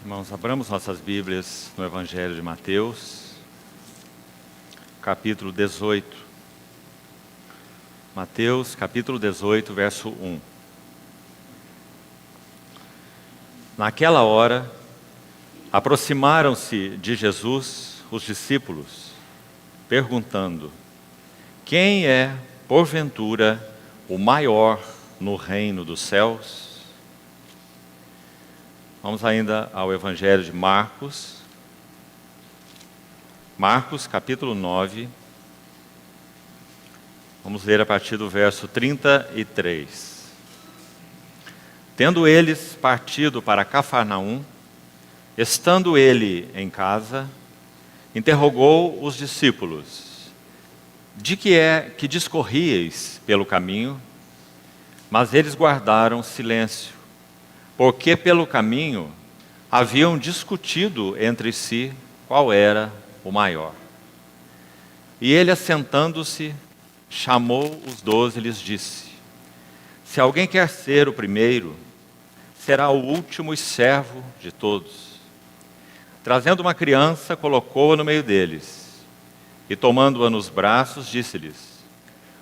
Irmãos, abramos nossas Bíblias no Evangelho de Mateus, capítulo 18. Mateus, capítulo 18, verso 1. Naquela hora, aproximaram-se de Jesus os discípulos, perguntando: quem é, porventura, o maior no reino dos céus? Vamos ainda ao Evangelho de Marcos. Marcos, capítulo 9. Vamos ler a partir do verso 33. Tendo eles partido para Cafarnaum, estando ele em casa, interrogou os discípulos: de que é que discorríeis pelo caminho? Mas eles guardaram silêncio, porque pelo caminho haviam discutido entre si qual era o maior. E ele, assentando-se, chamou os 12 e lhes disse: se alguém quer ser o primeiro, será o último e servo de todos. Trazendo uma criança, colocou-a no meio deles, e tomando-a nos braços, disse-lhes: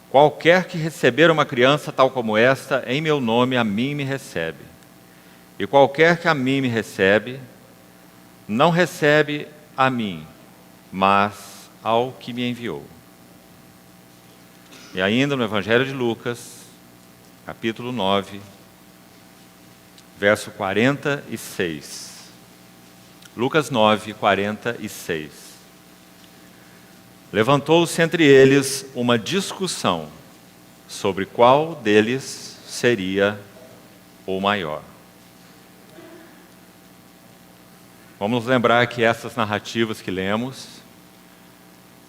qualquer que receber uma criança tal como esta, em meu nome, a mim me recebe. E qualquer que a mim me recebe, não recebe a mim, mas ao que me enviou. E ainda no Evangelho de Lucas, capítulo 9, verso 46. Lucas 9, 46. Levantou-se entre eles uma discussão sobre qual deles seria o maior. Vamos lembrar que essas narrativas que lemos,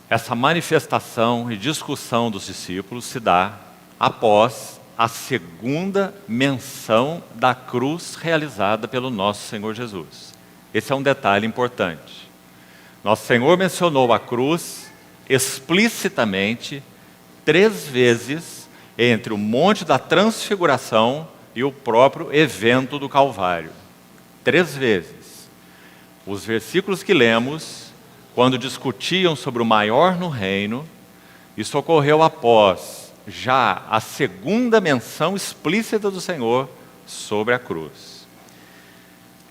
essa manifestação e discussão dos discípulos se dá após a segunda menção da cruz realizada pelo nosso Senhor Jesus. Esse é um detalhe importante. Nosso Senhor mencionou a cruz explicitamente 3 vezes entre o Monte da Transfiguração e o próprio evento do Calvário. 3 vezes. Os versículos que lemos, quando discutiam sobre o maior no reino, isso ocorreu após já a segunda menção explícita do Senhor sobre a cruz.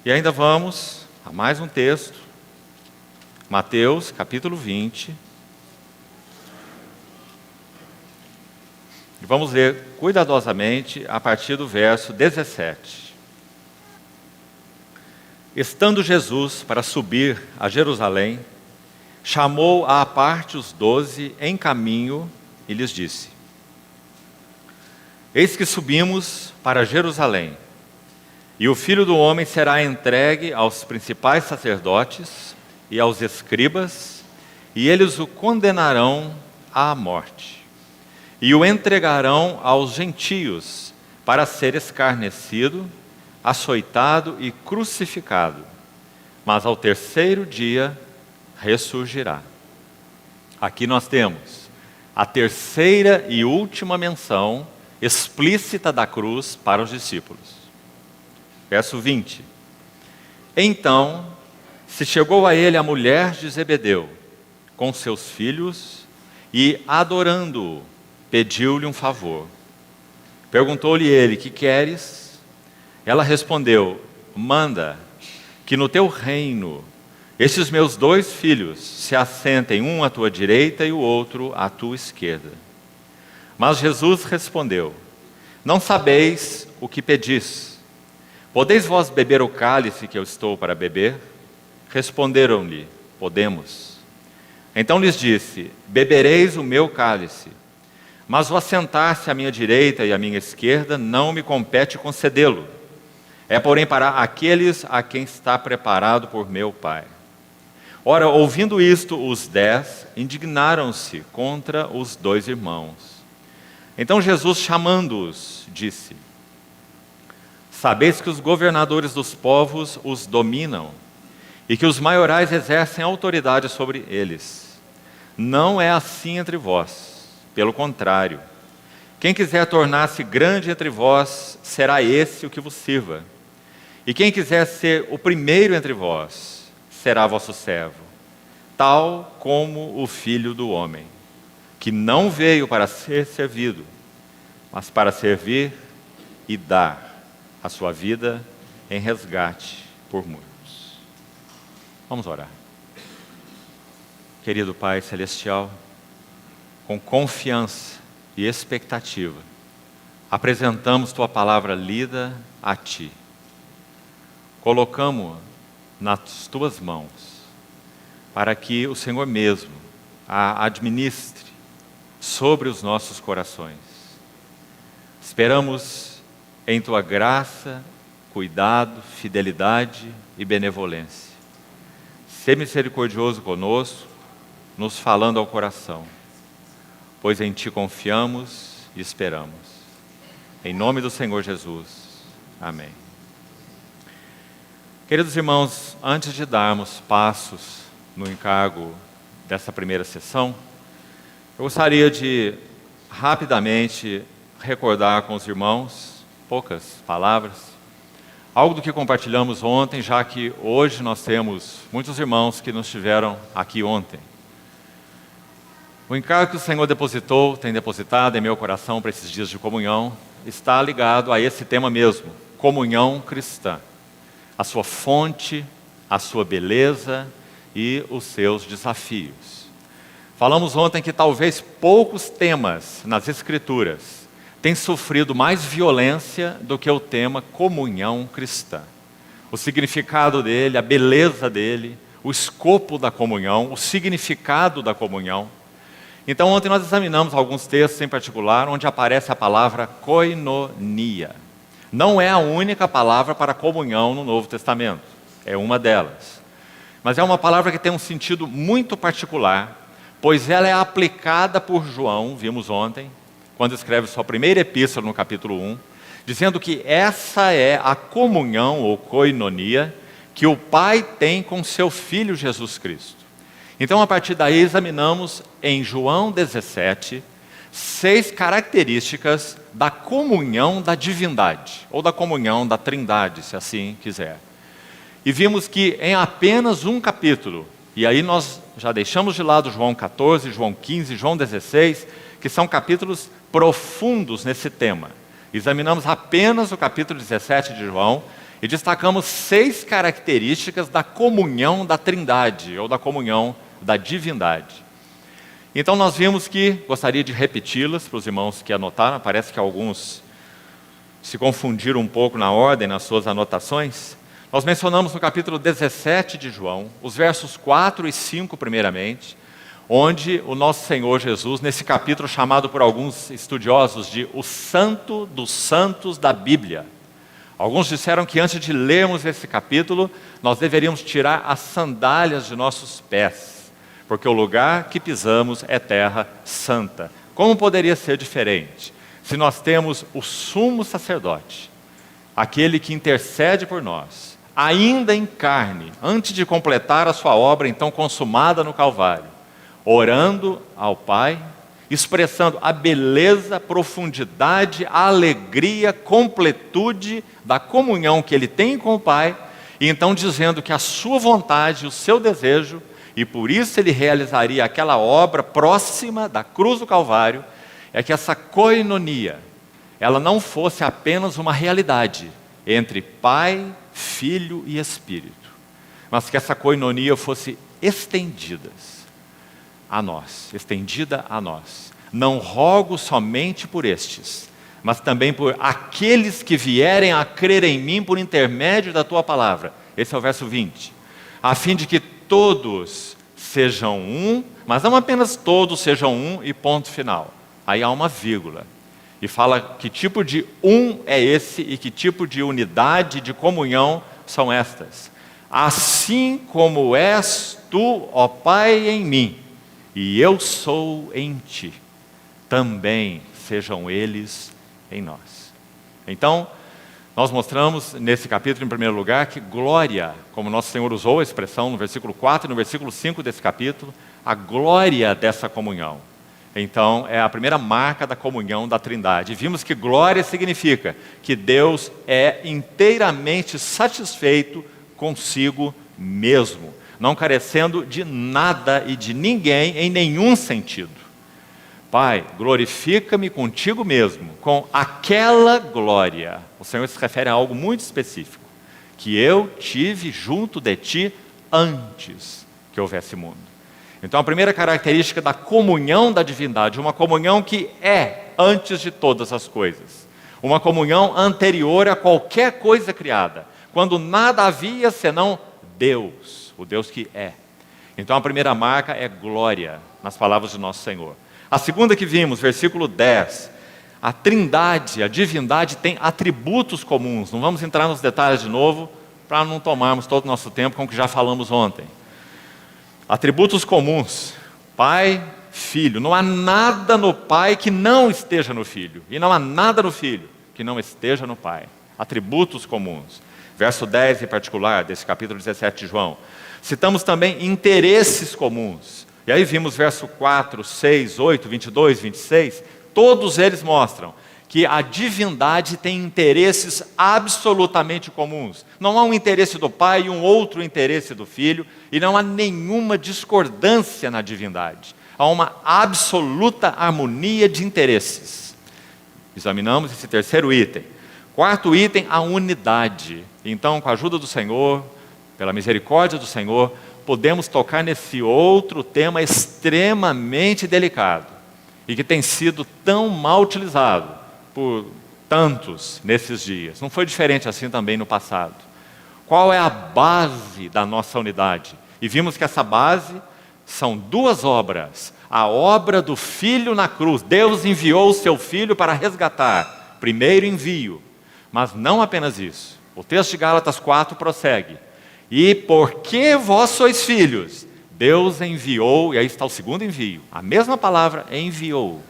E ainda vamos a mais um texto, Mateus, capítulo 20. E vamos ler cuidadosamente a partir do verso 17. Estando Jesus para subir a Jerusalém, chamou à parte os 12 em caminho e lhes disse: eis que subimos para Jerusalém, e o Filho do Homem será entregue aos principais sacerdotes e aos escribas, e eles o condenarão à morte, e o entregarão aos gentios para ser escarnecido, açoitado e crucificado, mas ao terceiro dia ressurgirá. Aqui nós temos a terceira e última menção explícita da cruz para os discípulos. Verso 20. Então se chegou a ele a mulher de Zebedeu, com seus filhos, e adorando-o, pediu-lhe um favor. Perguntou-lhe ele: que queres? Ela respondeu: manda que no teu reino estes meus 2 filhos se assentem, um à tua direita e o outro à tua esquerda. Mas Jesus respondeu: não sabeis o que pedis. Podeis vós beber o cálice que eu estou para beber? Responderam-lhe: podemos. Então lhes disse: bebereis o meu cálice, mas o assentar-se à minha direita e à minha esquerda não me compete concedê-lo. É, porém, para aqueles a quem está preparado por meu Pai. Ora, ouvindo isto, os 10 indignaram-se contra os 2 irmãos. Então Jesus, chamando-os, disse: sabeis que os governadores dos povos os dominam, e que os maiorais exercem autoridade sobre eles. Não é assim entre vós, pelo contrário. Quem quiser tornar-se grande entre vós, será esse o que vos sirva. E quem quiser ser o primeiro entre vós, será vosso servo, tal como o Filho do Homem, que não veio para ser servido, mas para servir e dar a sua vida em resgate por muitos. Vamos orar. Querido Pai Celestial, com confiança e expectativa, apresentamos Tua palavra lida a Ti. Colocamos-a nas Tuas mãos, para que o Senhor mesmo a administre sobre os nossos corações. Esperamos em Tua graça, cuidado, fidelidade e benevolência. Sê misericordioso conosco, nos falando ao coração, pois em Ti confiamos e esperamos. Em nome do Senhor Jesus. Amém. Queridos irmãos, antes de darmos passos no encargo dessa primeira sessão, eu gostaria de rapidamente recordar com os irmãos, poucas palavras, algo do que compartilhamos ontem, já que hoje nós temos muitos irmãos que nos tiveram aqui ontem. O encargo que o Senhor tem depositado em meu coração para esses dias de comunhão, está ligado a esse tema mesmo, comunhão cristã. A sua fonte, a sua beleza e os seus desafios. Falamos ontem que talvez poucos temas nas Escrituras tenham sofrido mais violência do que o tema comunhão cristã. O significado dele, a beleza dele, o escopo da comunhão, o significado da comunhão. Então ontem nós examinamos alguns textos em particular onde aparece a palavra koinonia. Não é a única palavra para comunhão no Novo Testamento, é uma delas. Mas é uma palavra que tem um sentido muito particular, pois ela é aplicada por João, vimos ontem, quando escreve sua primeira epístola no capítulo 1, dizendo que essa é a comunhão ou koinonia que o Pai tem com seu Filho Jesus Cristo. Então, a partir daí, examinamos em João 17, 6 características da comunhão da divindade, ou da comunhão da Trindade, se assim quiser. E vimos que em apenas um capítulo, e aí nós já deixamos de lado João 14, João 15, João 16, que são capítulos profundos nesse tema. Examinamos apenas o capítulo 17 de João e destacamos 6 características da comunhão da Trindade, ou da comunhão da divindade. Então nós vimos que, gostaria de repeti-las para os irmãos que anotaram, parece que alguns se confundiram um pouco na ordem, nas suas anotações. Nós mencionamos no capítulo 17 de João, os versos 4 e 5 primeiramente, onde o nosso Senhor Jesus, nesse capítulo chamado por alguns estudiosos de o Santo dos Santos da Bíblia. Alguns disseram que antes de lermos esse capítulo, nós deveríamos tirar as sandálias de nossos pés, porque o lugar que pisamos é terra santa. Como poderia ser diferente? Se nós temos o sumo sacerdote, aquele que intercede por nós, ainda em carne, antes de completar a sua obra então consumada no Calvário, orando ao Pai, expressando a beleza, profundidade, a alegria, completude da comunhão que ele tem com o Pai, e então dizendo que a sua vontade, o seu desejo, e por isso ele realizaria aquela obra próxima da cruz do Calvário, é que essa koinonia, ela não fosse apenas uma realidade entre Pai, Filho e Espírito, mas que essa koinonia fosse estendida a nós. Não rogo somente por estes, mas também por aqueles que vierem a crer em mim por intermédio da tua palavra. Esse é o verso 20. A fim de que todos sejam um, mas não apenas todos sejam um e ponto final. Aí há uma vírgula. E fala que tipo de um é esse e que tipo de unidade, de comunhão são estas. Assim como és tu, ó Pai, em mim, e eu sou em ti, também sejam eles em nós. Então, nós mostramos nesse capítulo, em primeiro lugar, que glória, como nosso Senhor usou a expressão no versículo 4 e no versículo 5 desse capítulo, a glória dessa comunhão Então, é a primeira marca da comunhão da Trindade. Vimos que glória significa que Deus é inteiramente satisfeito consigo mesmo, não carecendo de nada e de ninguém em nenhum sentido. Pai, glorifica-me contigo mesmo, com aquela glória. O Senhor se refere a algo muito específico, que eu tive junto de ti antes que houvesse mundo. Então, a primeira característica da comunhão da divindade, uma comunhão que é antes de todas as coisas, uma comunhão anterior a qualquer coisa criada, quando nada havia senão Deus, o Deus que é. Então, a primeira marca é glória, nas palavras de nosso Senhor. A segunda que vimos, versículo 10, a Trindade, a divindade tem atributos comuns. Não vamos entrar nos detalhes de novo, para não tomarmos todo o nosso tempo com o que já falamos ontem. Atributos comuns, Pai, Filho. Não há nada no Pai que não esteja no Filho. E não há nada no Filho que não esteja no Pai. Atributos comuns. Verso 10 em particular, desse capítulo 17 de João. Citamos também interesses comuns. E aí vimos verso 4, 6, 8, 22, 26. Todos eles mostram que a divindade tem interesses absolutamente comuns. Não há um interesse do Pai e um outro interesse do Filho, e não há nenhuma discordância na divindade. Há uma absoluta harmonia de interesses. Examinamos esse terceiro item. Quarto item, a unidade. Então, com a ajuda do Senhor, pela misericórdia do Senhor, podemos tocar nesse outro tema extremamente delicado, e que tem sido tão mal utilizado por tantos nesses dias. Não foi diferente assim também no passado. Qual é a base da nossa unidade? E vimos que essa base são duas obras. A obra do Filho na cruz. Deus enviou o seu Filho para resgatar. Primeiro envio. Mas não apenas isso. O texto de Gálatas 4 prossegue. E porque vós sois filhos, Deus enviou, e aí está o segundo envio. A mesma palavra, enviou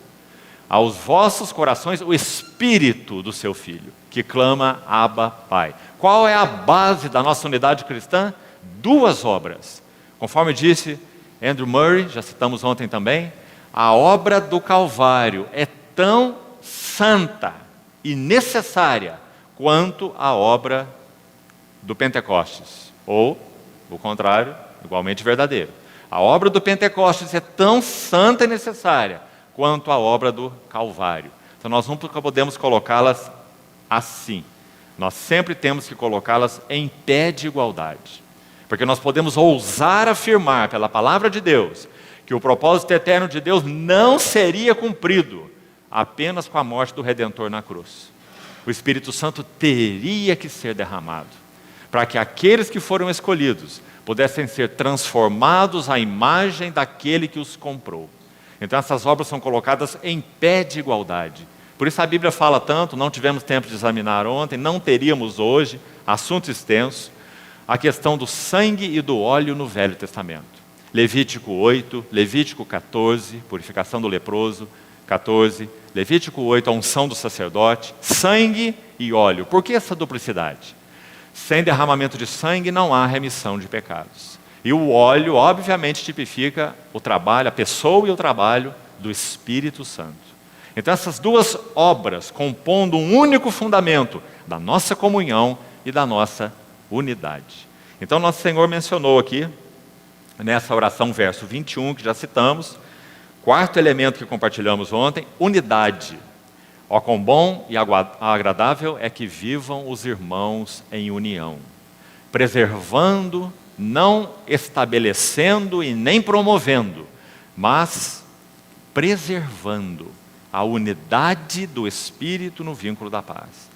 aos vossos corações o Espírito do seu Filho, que clama, Abba, Pai. Qual é a base da nossa unidade cristã? Duas obras. Conforme disse Andrew Murray, já citamos ontem também, a obra do Calvário é tão santa e necessária quanto a obra do Pentecostes. Ou, o contrário, igualmente verdadeiro. A obra do Pentecostes é tão santa e necessária quanto a obra do Calvário. Então nós nunca podemos colocá-las assim. Nós sempre temos que colocá-las em pé de igualdade. Porque nós podemos ousar afirmar pela palavra de Deus que o propósito eterno de Deus não seria cumprido apenas com a morte do Redentor na cruz. O Espírito Santo teria que ser derramado para que aqueles que foram escolhidos pudessem ser transformados à imagem daquele que os comprou. Então essas obras são colocadas em pé de igualdade. Por isso a Bíblia fala tanto, não tivemos tempo de examinar ontem, não teríamos hoje, assunto extenso, a questão do sangue e do óleo no Velho Testamento. Levítico 8, Levítico 14, purificação do leproso, 14, Levítico 8, a unção do sacerdote, sangue e óleo. Por que essa duplicidade? Sem derramamento de sangue não há remissão de pecados. E o óleo, obviamente, tipifica o trabalho, a pessoa e o trabalho do Espírito Santo. Então essas duas obras compondo um único fundamento da nossa comunhão e da nossa unidade. Então nosso Senhor mencionou aqui, nessa oração, verso 21, que já citamos, quarto elemento que compartilhamos ontem, unidade. Ó, quão bom e agradável é que vivam os irmãos em união, preservando, não estabelecendo e nem promovendo, mas preservando a unidade do Espírito no vínculo da paz.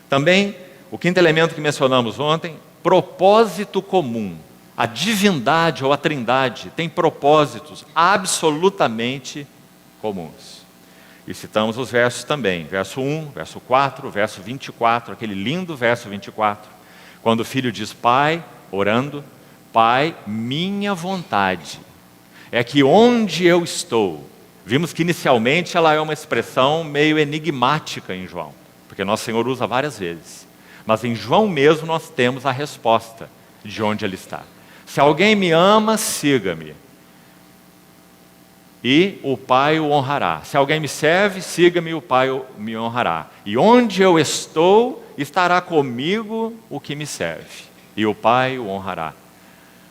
Também, o quinto elemento que mencionamos ontem, propósito comum. A divindade ou a trindade tem propósitos absolutamente comuns. E citamos os versos também, verso 1, verso 4, verso 24, aquele lindo verso 24, quando o filho diz, Pai, orando, Pai, minha vontade é que onde eu estou, vimos que inicialmente ela é uma expressão meio enigmática em João, porque nosso Senhor usa várias vezes, mas em João mesmo nós temos a resposta de onde ele está. Se alguém me ama, siga-me. e o Pai o honrará. Se alguém me serve, siga-me e o Pai me honrará. E onde eu estou, estará comigo o que me serve, e o Pai o honrará.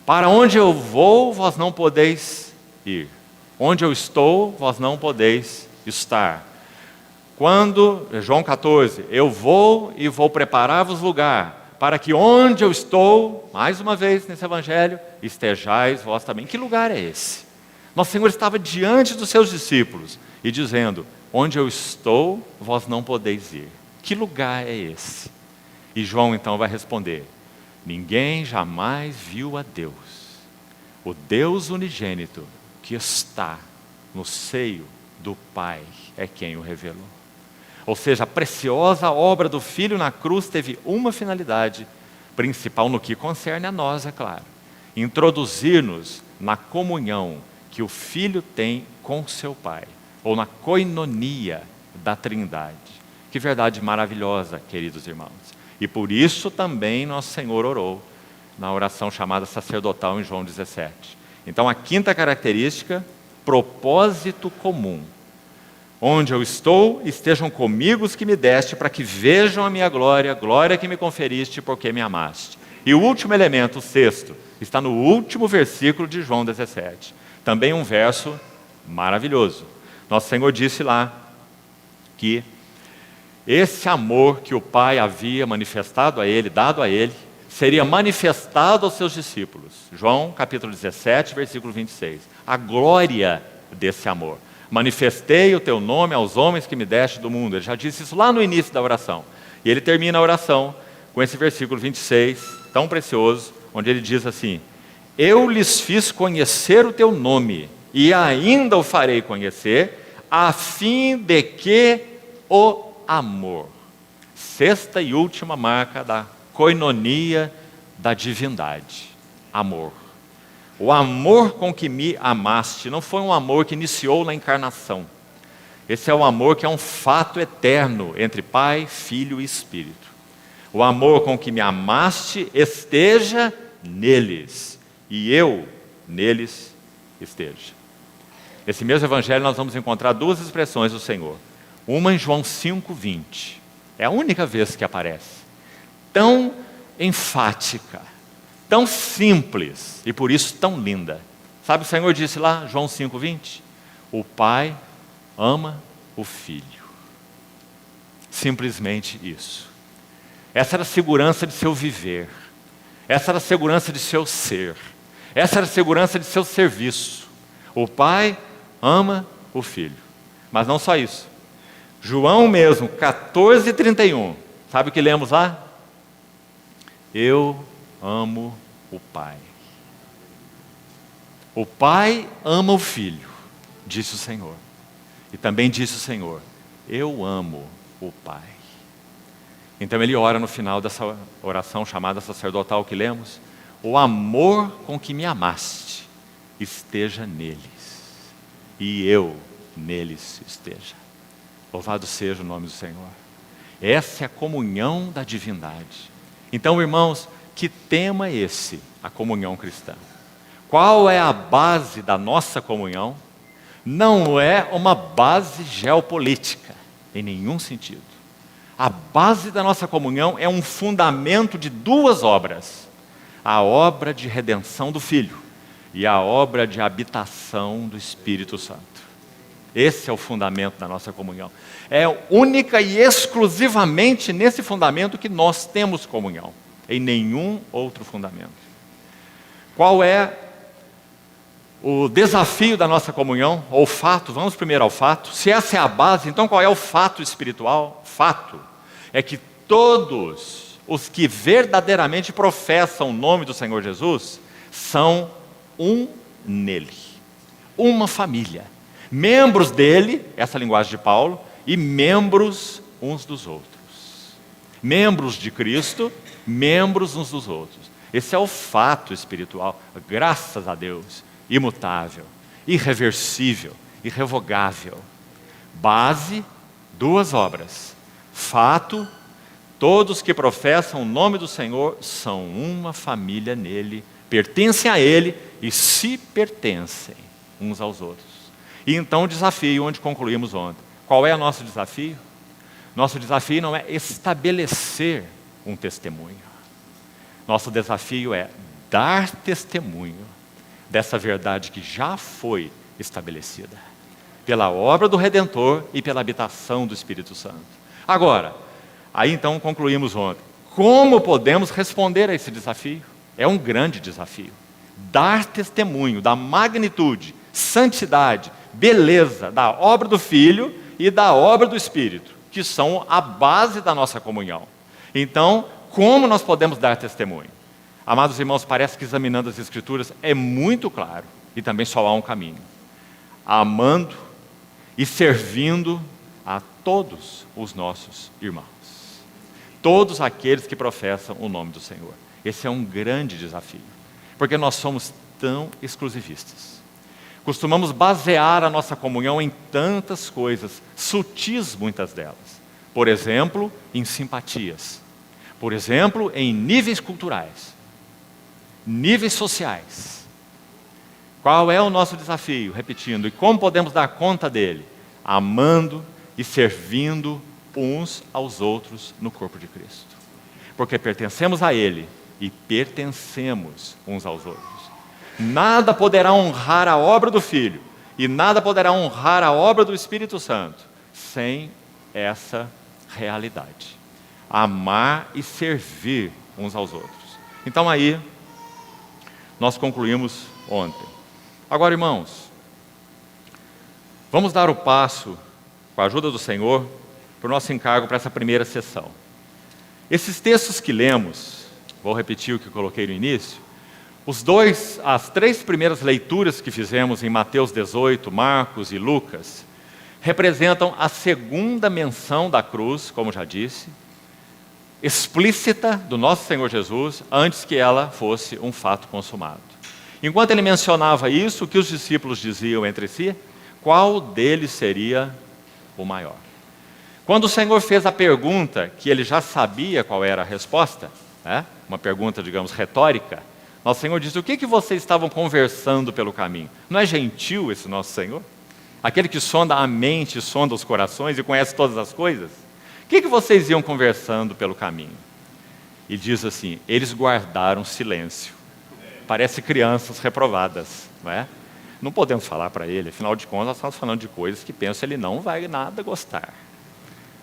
Para onde eu vou, vós não podeis ir. Onde eu estou, vós não podeis estar. Quando, João 14, eu vou e vou preparar-vos lugar, para que onde eu estou, mais uma vez nesse evangelho, estejais vós também. Que lugar é esse? Nosso Senhor estava diante dos seus discípulos e dizendo: onde eu estou, vós não podeis ir. Que lugar é esse? E João então vai responder: ninguém jamais viu a Deus. O Deus unigênito que está no seio do Pai é quem o revelou. Ou seja, a preciosa obra do Filho na cruz teve uma finalidade principal no que concerne a nós, é claro: introduzir-nos na comunhão que o Filho tem com seu Pai, ou na koinonia da Trindade. Que verdade maravilhosa, queridos irmãos. E por isso também nosso Senhor orou na oração chamada sacerdotal em João 17. Então a quinta característica: propósito comum. Onde eu estou, estejam comigo os que me deste, para que vejam a minha glória, glória que me conferiste porque me amaste. E o último elemento, o sexto, está no último versículo de João 17. Também um verso maravilhoso. Nosso Senhor disse lá que esse amor que o Pai havia manifestado a Ele, dado a Ele, seria manifestado aos seus discípulos. João capítulo 17, versículo 26. A glória desse amor. Manifestei o teu nome aos homens que me deste do mundo. Ele já disse isso lá no início da oração. E ele termina a oração com esse versículo 26, tão precioso, onde ele diz assim: eu lhes fiz conhecer o teu nome, e ainda o farei conhecer, a fim de que o amor. Sexta e última marca da koinonia da divindade. Amor. O amor com que me amaste não foi um amor que iniciou na encarnação. Esse é um amor que é um fato eterno entre Pai, Filho e Espírito. O amor com que me amaste esteja neles, e eu neles esteja. Nesse mesmo evangelho nós vamos encontrar duas expressões do Senhor. Uma em João 5,20. É a única vez que aparece. Tão enfática, tão simples e por isso tão linda. Sabe o Senhor disse lá, João 5,20? O Pai ama o Filho. Simplesmente isso. Essa era a segurança de seu viver. Essa era a segurança de seu ser. Essa era a segurança de seu serviço. O Pai ama o Filho. Mas não só isso. João mesmo, 14,31. Sabe o que lemos lá? Eu amo o Pai. O Pai ama o Filho, disse o Senhor. E também disse o Senhor: eu amo o Pai. Então ele ora no final dessa oração chamada sacerdotal que lemos: o amor com que me amaste esteja neles, e eu neles esteja. Louvado seja o nome do Senhor. Essa é a comunhão da divindade. Então, irmãos, que tema é esse, a comunhão cristã? Qual é a base da nossa comunhão? Não é uma base geopolítica, em nenhum sentido. A base da nossa comunhão é um fundamento de duas obras: a obra de redenção do Filho e a obra de habitação do Espírito Santo. Esse é o fundamento da nossa comunhão. É única e exclusivamente nesse fundamento que nós temos comunhão, em nenhum outro fundamento. Qual é o desafio da nossa comunhão, ou fato? Vamos primeiro ao fato. Se essa é a base, então qual é o fato espiritual? Fato é que todos os que verdadeiramente professam o nome do Senhor Jesus são um nele, uma família, membros dele, essa é a linguagem de Paulo, e membros uns dos outros. Membros de Cristo, membros uns dos outros. Esse é o fato espiritual, graças a Deus, imutável, irreversível, irrevogável. Base, duas obras. Fato, todos que professam o nome do Senhor são uma família nele, pertencem a ele e se pertencem uns aos outros. E então o desafio, onde concluímos ontem. Qual é o nosso desafio? Nosso desafio não é estabelecer um testemunho. Nosso desafio é dar testemunho dessa verdade que já foi estabelecida pela obra do Redentor e pela habitação do Espírito Santo. Agora, aí então concluímos ontem. Como podemos responder a esse desafio? É um grande desafio. Dar testemunho da magnitude, santidade, beleza da obra do Filho e da obra do Espírito, que são a base da nossa comunhão. Então, como nós podemos dar testemunho? Amados irmãos, parece que examinando as Escrituras é muito claro, e também só há um caminho. Amando e servindo a todos os nossos irmãos. Todos aqueles que professam o nome do Senhor. Esse é um grande desafio, porque nós somos tão exclusivistas. Costumamos basear a nossa comunhão em tantas coisas, sutis muitas delas. Por exemplo, em simpatias. Por exemplo, em níveis culturais. Níveis sociais. Qual é o nosso desafio? Repetindo, e como podemos dar conta dele? Amando e servindo uns aos outros no corpo de Cristo. Porque pertencemos a Ele e pertencemos uns aos outros. Nada poderá honrar a obra do Filho e nada poderá honrar a obra do Espírito Santo sem essa realidade. Amar e servir uns aos outros. Então aí, nós concluímos ontem. Agora, irmãos, vamos dar o passo, com a ajuda do Senhor, para o nosso encargo para essa primeira sessão. Esses textos que lemos, vou repetir o que coloquei no início, as três primeiras leituras que fizemos em Mateus 18, Marcos e Lucas, representam a segunda menção da cruz, como já disse, explícita do nosso Senhor Jesus, antes que ela fosse um fato consumado. Enquanto ele mencionava isso, o que os discípulos diziam entre si? Qual deles seria o maior? Quando o Senhor fez a pergunta, que ele já sabia qual era a resposta, uma pergunta, digamos, retórica, nosso Senhor disse, o que vocês estavam conversando pelo caminho? Não é gentil esse nosso Senhor? Aquele que sonda a mente, sonda os corações e conhece todas as coisas? O que vocês iam conversando pelo caminho? E diz assim, eles guardaram silêncio. Parece crianças reprovadas, não é? Não podemos falar para ele, afinal de contas nós estamos falando de coisas que penso ele não vai nada gostar.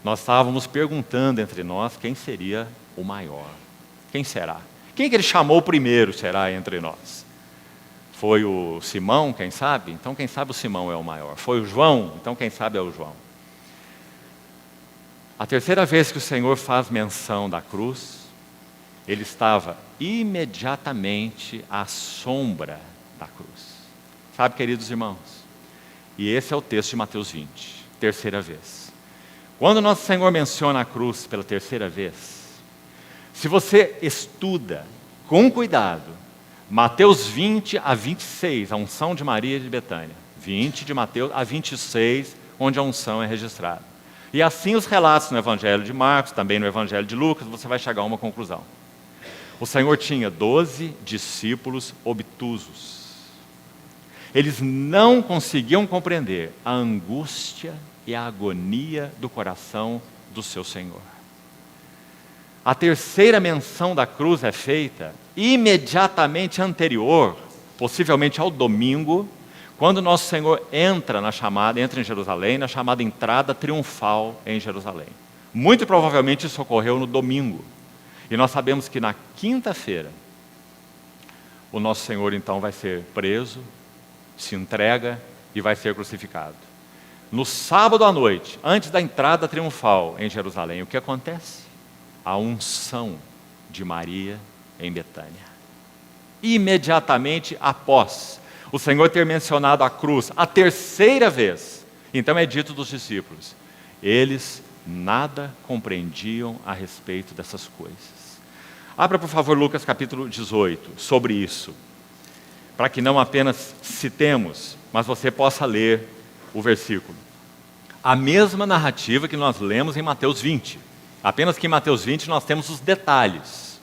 Nós estávamos perguntando entre nós quem seria o maior. Quem será? Quem que ele chamou primeiro será entre nós? Foi o Simão, quem sabe? Então quem sabe o Simão é o maior. Foi o João? Então quem sabe é o João. A terceira vez que o Senhor faz menção da cruz, ele estava imediatamente à sombra da cruz. Sabe, queridos irmãos? E esse é o texto de Mateus 20, terceira vez. Quando nosso Senhor menciona a cruz pela terceira vez, se você estuda com cuidado, Mateus 20 a 26, a unção de Maria de Betânia, 20 de Mateus a 26, onde a unção é registrada. E assim os relatos no Evangelho de Marcos, também no Evangelho de Lucas, você vai chegar a uma conclusão. O Senhor tinha 12 discípulos obtusos. Eles não conseguiam compreender a angústia e a agonia do coração do seu Senhor. A terceira menção da cruz é feita imediatamente anterior, possivelmente ao domingo, quando nosso Senhor entra em Jerusalém, na chamada entrada triunfal em Jerusalém. Muito provavelmente isso ocorreu no domingo. E nós sabemos que na quinta-feira, o nosso Senhor então vai ser preso, se entrega e vai ser crucificado. No sábado à noite, antes da entrada triunfal em Jerusalém, o que acontece? A unção de Maria em Betânia. Imediatamente após o Senhor ter mencionado a cruz a terceira vez, então é dito dos discípulos, eles nada compreendiam a respeito dessas coisas. Abra, por favor, Lucas capítulo 18, sobre isso, para que não apenas citemos, mas você possa ler o versículo. A mesma narrativa que nós lemos em Mateus 20, apenas que em Mateus 20 nós temos os detalhes.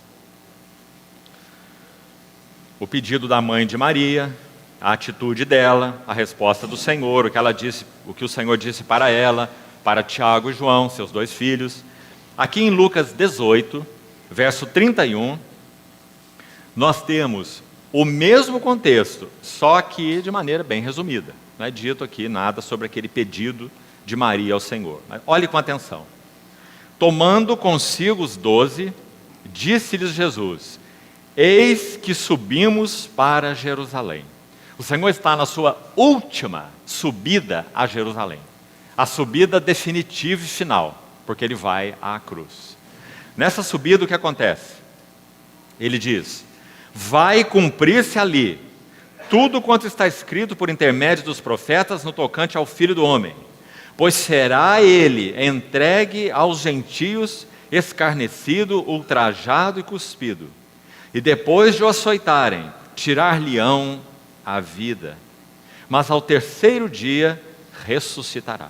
O pedido da mãe de Maria, a atitude dela, a resposta do Senhor, o que ela disse, o que o Senhor disse para ela, para Tiago e João, seus dois filhos. Aqui em Lucas 18, verso 31, nós temos o mesmo contexto, só que de maneira bem resumida. Não é dito aqui nada sobre aquele pedido de Maria ao Senhor. Mas olhe com atenção. Tomando consigo os 12, disse-lhes Jesus: eis que subimos para Jerusalém. O Senhor está na sua última subida a Jerusalém. A subida definitiva e final, porque Ele vai à cruz. Nessa subida o que acontece? Ele diz: vai cumprir-se ali tudo quanto está escrito por intermédio dos profetas no tocante ao Filho do Homem. Pois será Ele entregue aos gentios, escarnecido, ultrajado e cuspido. E depois de o açoitarem, tirar-lhe-ão a vida. Mas ao terceiro dia ressuscitará.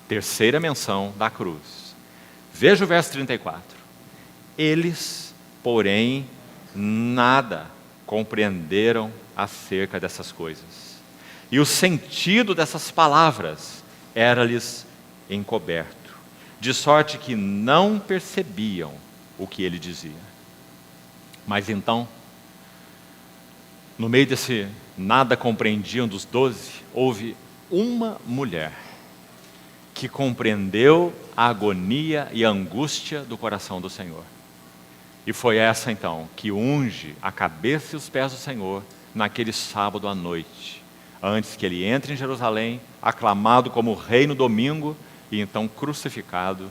Terceira menção da cruz. Veja o verso 34. Eles, porém, nada compreenderam acerca dessas coisas. E o sentido dessas palavras era-lhes encoberto, de sorte que não percebiam o que ele dizia. Mas então, no meio desse nada compreendiam dos 12, houve uma mulher que compreendeu a agonia e a angústia do coração do Senhor. E foi essa então que unge a cabeça e os pés do Senhor naquele sábado à noite, antes que ele entre em Jerusalém, aclamado como rei no domingo e então crucificado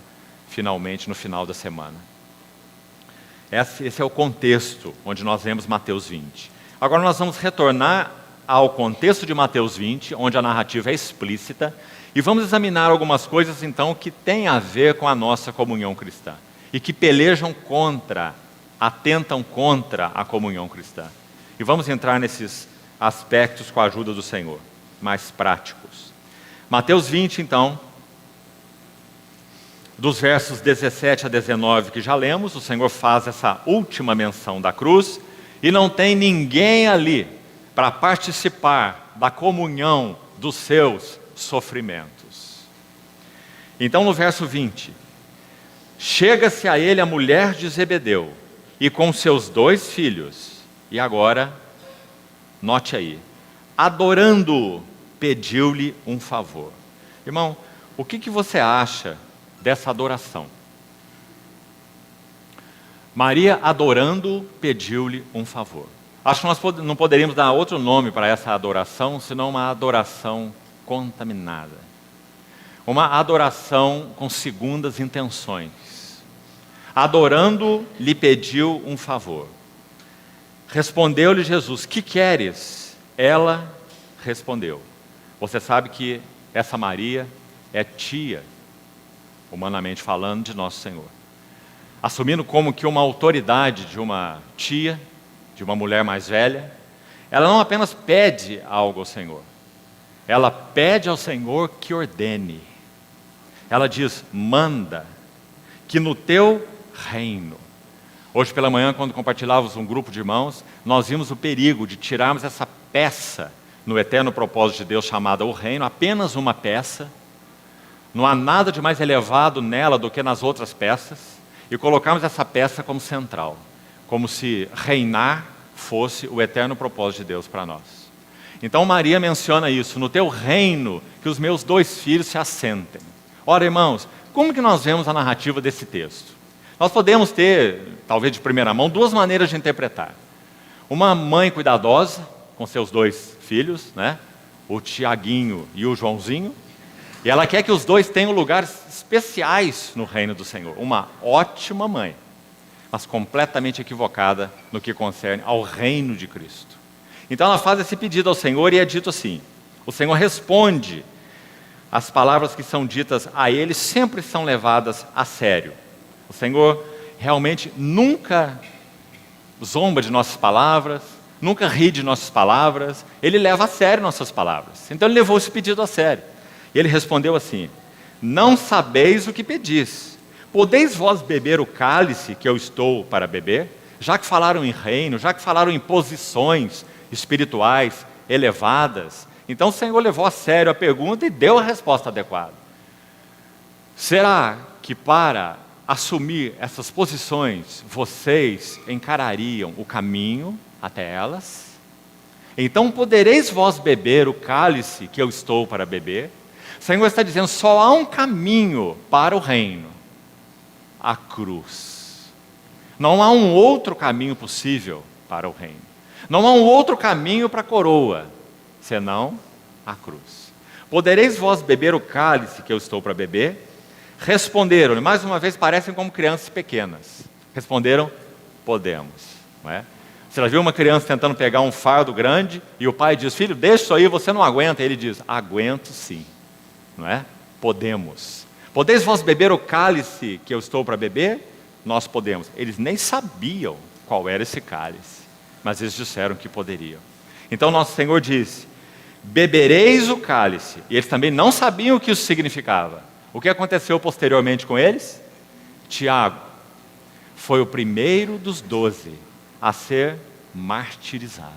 finalmente no final da semana. Esse é o contexto onde nós vemos Mateus 20. Agora nós vamos retornar ao contexto de Mateus 20, onde a narrativa é explícita, e vamos examinar algumas coisas então que têm a ver com a nossa comunhão cristã e que pelejam contra, atentam contra a comunhão cristã. E vamos entrar nesses aspectos com a ajuda do Senhor, mais práticos. Mateus 20, então, dos versos 17 a 19 que já lemos, o Senhor faz essa última menção da cruz e não tem ninguém ali para participar da comunhão dos seus sofrimentos. Então, no verso 20, chega-se a ele a mulher de Zebedeu e com seus 2 filhos, e agora, note aí, adorando-o, pediu-lhe um favor. Irmão, o que você acha dessa adoração? Maria, adorando, pediu-lhe um favor. Acho que nós não poderíamos dar outro nome para essa adoração, senão uma adoração contaminada. Uma adoração com segundas intenções. Adorando, lhe pediu um favor. Respondeu-lhe Jesus: que queres? Ela respondeu. Você sabe que essa Maria é tia, humanamente falando, de Nosso Senhor. Assumindo como que uma autoridade de uma tia, de uma mulher mais velha, ela não apenas pede algo ao Senhor, ela pede ao Senhor que ordene. Ela diz: manda, que no teu reino. Hoje pela manhã, quando compartilhávamos um grupo de irmãos, nós vimos o perigo de tirarmos essa peça no eterno propósito de Deus chamada o reino, apenas uma peça, não há nada de mais elevado nela do que nas outras peças, e colocarmos essa peça como central, como se reinar fosse o eterno propósito de Deus para nós. Então Maria menciona isso: no teu reino, que os meus 2 filhos se assentem. Ora, irmãos, como que nós vemos a narrativa desse texto? Nós podemos ter, talvez de primeira mão, 2 maneiras de interpretar. Uma mãe cuidadosa, com seus 2 filhos, né? O Tiaguinho e o Joãozinho, e ela quer que os 2 tenham lugares especiais no reino do Senhor. Uma ótima mãe, mas completamente equivocada no que concerne ao reino de Cristo. Então ela faz esse pedido ao Senhor e é dito assim: o Senhor responde. As palavras que são ditas a ele sempre são levadas a sério. O Senhor realmente nunca zomba de nossas palavras, nunca ri de nossas palavras, Ele leva a sério nossas palavras. Então Ele levou esse pedido a sério. E Ele respondeu assim: não sabeis o que pedis. Podeis vós beber o cálice que eu estou para beber? Já que falaram em reino, já que falaram em posições espirituais, elevadas. Então o Senhor levou a sério a pergunta e deu a resposta adequada. Será que para assumir essas posições, vocês encarariam o caminho até elas? Então podereis vós beber o cálice que eu estou para beber? O Senhor está dizendo, só há um caminho para o reino, a cruz. Não há um outro caminho possível para o reino. Não há um outro caminho para a coroa, senão a cruz. Podereis vós beber o cálice que eu estou para beber? Responderam, mais uma vez parecem como crianças pequenas. Responderam, podemos. Não é? Você já viu uma criança tentando pegar um fardo grande e o pai diz, filho, deixa isso aí, você não aguenta. E ele diz, aguento sim. Não é? Podemos. Podeis vós beber o cálice que eu estou para beber? Nós podemos. Eles nem sabiam qual era esse cálice, mas eles disseram que poderiam. Então nosso Senhor disse, bebereis o cálice. E eles também não sabiam o que isso significava. O que aconteceu posteriormente com eles? Tiago foi o primeiro dos 12 a ser martirizado.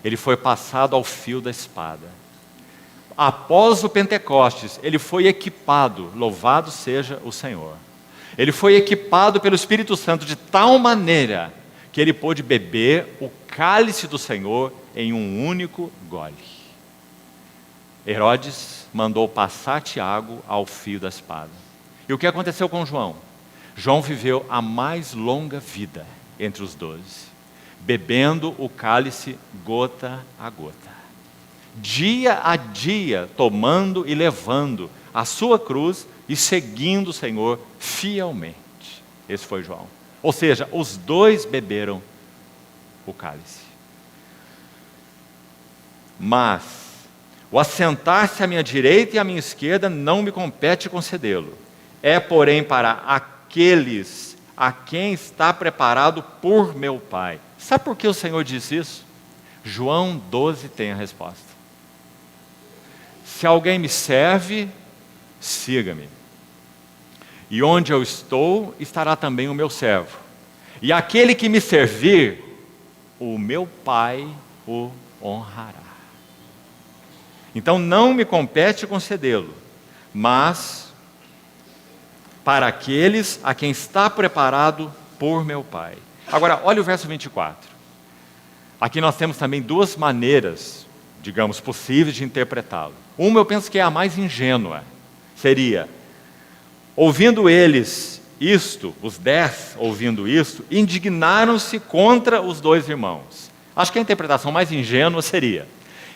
Ele foi passado ao fio da espada. Após o Pentecostes, ele foi equipado, louvado seja o Senhor. Ele foi equipado pelo Espírito Santo de tal maneira que ele pôde beber o cálice do Senhor em um único gole. Herodes mandou passar Tiago ao fio da espada. E o que aconteceu com João? João viveu a mais longa vida entre os 12, bebendo o cálice gota a gota. Dia a dia, tomando e levando a sua cruz e seguindo o Senhor fielmente. Esse foi João. Ou seja, os dois beberam o cálice. Mas o assentar-se à minha direita e à minha esquerda não me compete concedê-lo. É, porém, para aqueles a quem está preparado por meu Pai. Sabe por que o Senhor disse isso? João 12 tem a resposta. Se alguém me serve, siga-me. E onde eu estou, estará também o meu servo. E aquele que me servir, o meu Pai o honrará. Então não me compete concedê-lo, mas para aqueles a quem está preparado por meu Pai. Agora, olha o verso 24. Aqui nós temos também duas maneiras, digamos, possíveis de interpretá-lo. Uma eu penso que é a mais ingênua. Seria, ouvindo eles isto, os 10 ouvindo isto, indignaram-se contra os dois irmãos. Acho que a interpretação mais ingênua seria,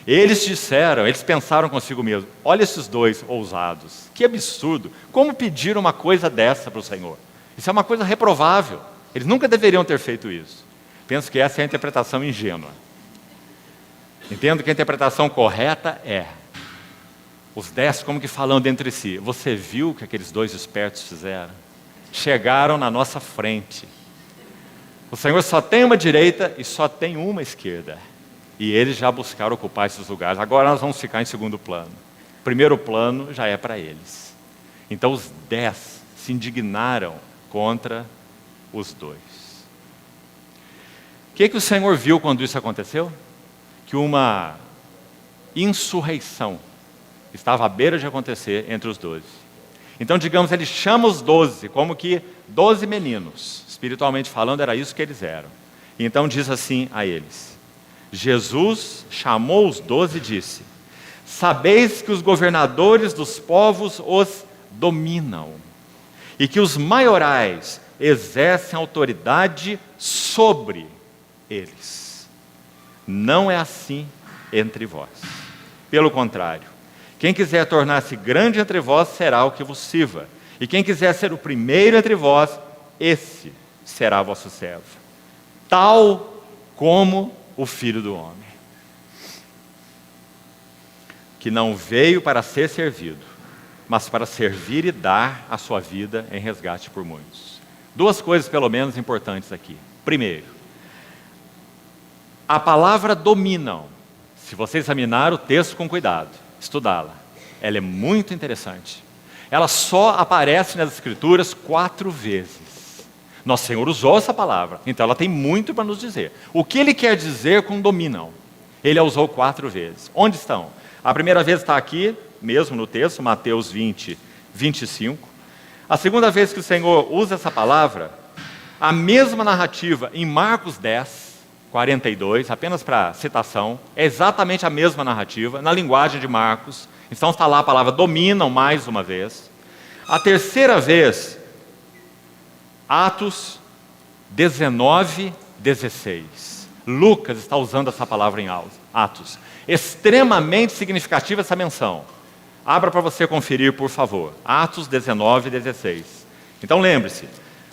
eles pensaram consigo mesmo, olha esses dois ousados, que absurdo, como pedir uma coisa dessa para o Senhor? Isso é uma coisa reprovável, eles nunca deveriam ter feito isso. Penso que essa é a interpretação ingênua. Entendo que a interpretação correta é, os 10 como que falando entre si, você viu o que aqueles dois espertos fizeram? Chegaram na nossa frente. O Senhor só tem uma direita e só tem uma esquerda. E eles já buscaram ocupar esses lugares. Agora nós vamos ficar em segundo plano. Primeiro plano já é para eles. Então os 10 se indignaram contra os dois. O que o Senhor viu quando isso aconteceu? Que uma insurreição estava à beira de acontecer entre os 12. Então, digamos, ele chama os 12, como que 12 meninos. Espiritualmente falando, era isso que eles eram. E então diz assim a eles, Jesus chamou os 12 e disse, sabeis que os governadores dos povos os dominam, e que os maiorais exercem autoridade sobre eles. Não é assim entre vós. Pelo contrário, quem quiser tornar-se grande entre vós será o que vos sirva. E quem quiser ser o primeiro entre vós, esse será vosso servo. Tal como o Filho do Homem. Que não veio para ser servido, mas para servir e dar a sua vida em resgate por muitos. Duas coisas pelo menos importantes aqui. Primeiro, a palavra dominam. Se você examinar o texto com cuidado, estudá-la, ela é muito interessante. Ela só aparece nas Escrituras 4 vezes. Nosso Senhor usou essa palavra, então ela tem muito para nos dizer. O que Ele quer dizer com dominam? Ele a usou 4 vezes. Onde estão? A primeira vez está aqui, mesmo no texto, Mateus 20, 25. A segunda vez que o Senhor usa essa palavra, a mesma narrativa em Marcos 10, 42, apenas para citação, é exatamente a mesma narrativa, na linguagem de Marcos. Então está lá a palavra dominam mais uma vez. A terceira vez, Atos 19, 16. Lucas está usando essa palavra em Atos. Extremamente significativa essa menção. Abra para você conferir, por favor. Atos 19, 16. Então lembre-se,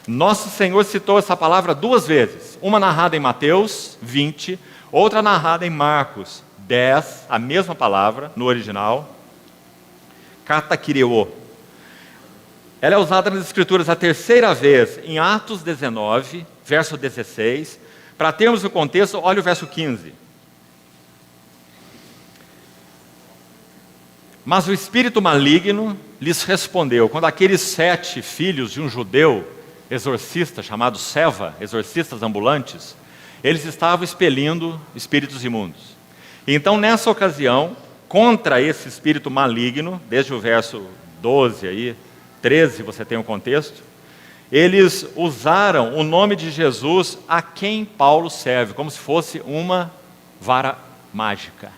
nosso Senhor citou essa palavra 2 vezes. Uma narrada em Mateus 20, outra narrada em Marcos 10, a mesma palavra no original. Katakireo. Ela é usada nas Escrituras a terceira vez em Atos 19, verso 16. Para termos o contexto, olha o verso 15. Mas o espírito maligno lhes respondeu. Quando aqueles 7 filhos de um judeu exorcista, chamado Seva, exorcistas ambulantes, eles estavam expelindo espíritos imundos. Então, nessa ocasião, contra esse espírito maligno, desde o verso 12 aí, 13 você tem o contexto, eles usaram o nome de Jesus a quem Paulo serve, como se fosse uma vara mágica.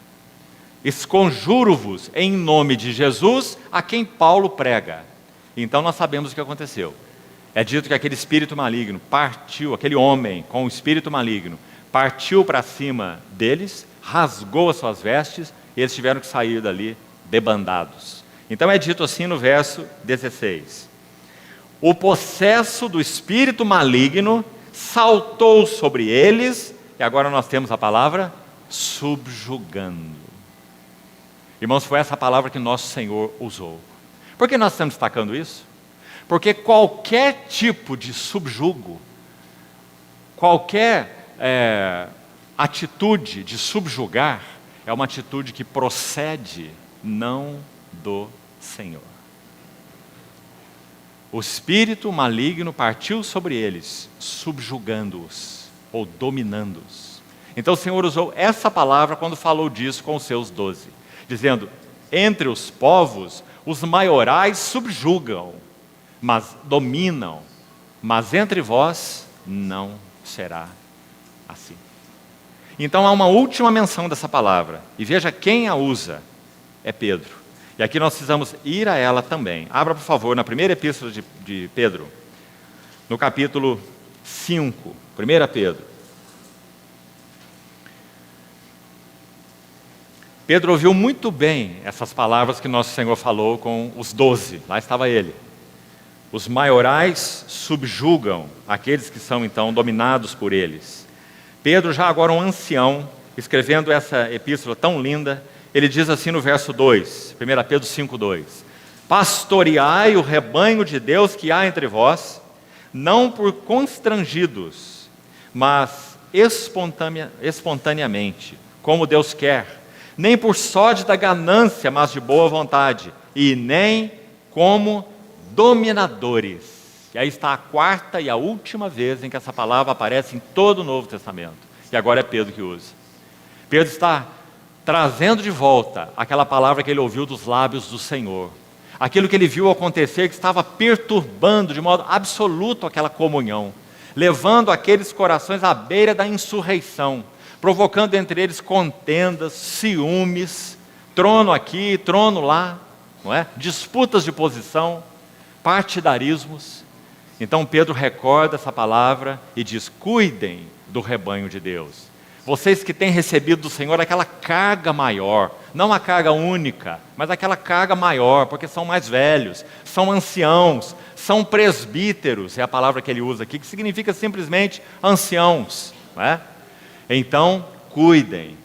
Esconjuro-vos em nome de Jesus a quem Paulo prega. Então nós sabemos o que aconteceu. É dito que aquele espírito maligno partiu, aquele homem com o espírito maligno, partiu para cima deles, rasgou as suas vestes, e eles tiveram que sair dali debandados. Então é dito assim no verso 16. O possesso do espírito maligno saltou sobre eles, e agora nós temos a palavra subjugando. Irmãos, foi essa palavra que nosso Senhor usou. Por que nós estamos destacando isso? Porque qualquer tipo de subjugo, qualquer atitude de subjugar, é uma atitude que procede não do Senhor. O espírito maligno partiu sobre eles, subjugando-os ou dominando-os. Então o Senhor usou essa palavra quando falou disso com os seus 12, dizendo: entre os povos, os maiorais subjugam, mas dominam, mas entre vós não será assim. Então há uma última menção dessa palavra, e veja quem a usa, é Pedro. E aqui nós precisamos ir a ela também. Abra, por favor, na primeira epístola de Pedro, no capítulo 5, 1 Pedro. Pedro ouviu muito bem essas palavras que nosso Senhor falou com os 12, lá estava ele. Os maiorais subjugam aqueles que são então dominados por eles. Pedro, já agora um ancião, escrevendo essa epístola tão linda, ele diz assim no verso 2, 1 Pedro 5:2: pastoreai o rebanho de Deus que há entre vós, não por constrangidos, mas espontaneamente, como Deus quer, nem por sórdida ganância, mas de boa vontade, e nem como dominadores. E aí está a quarta e a última vez em que essa palavra aparece em todo o Novo Testamento. E agora é Pedro que usa. Pedro está trazendo de volta aquela palavra que ele ouviu dos lábios do Senhor. Aquilo que ele viu acontecer, que estava perturbando de modo absoluto aquela comunhão, levando aqueles corações à beira da insurreição, provocando entre eles contendas, ciúmes, trono aqui, trono lá, não é? Disputas de posição, partidarismos. Então Pedro recorda essa palavra e diz: cuidem do rebanho de Deus. Vocês que têm recebido do Senhor aquela carga maior, não a carga única, mas aquela carga maior, porque são mais velhos, são anciãos, são presbíteros, é a palavra que ele usa aqui, que significa simplesmente anciãos, não é? Então, cuidem,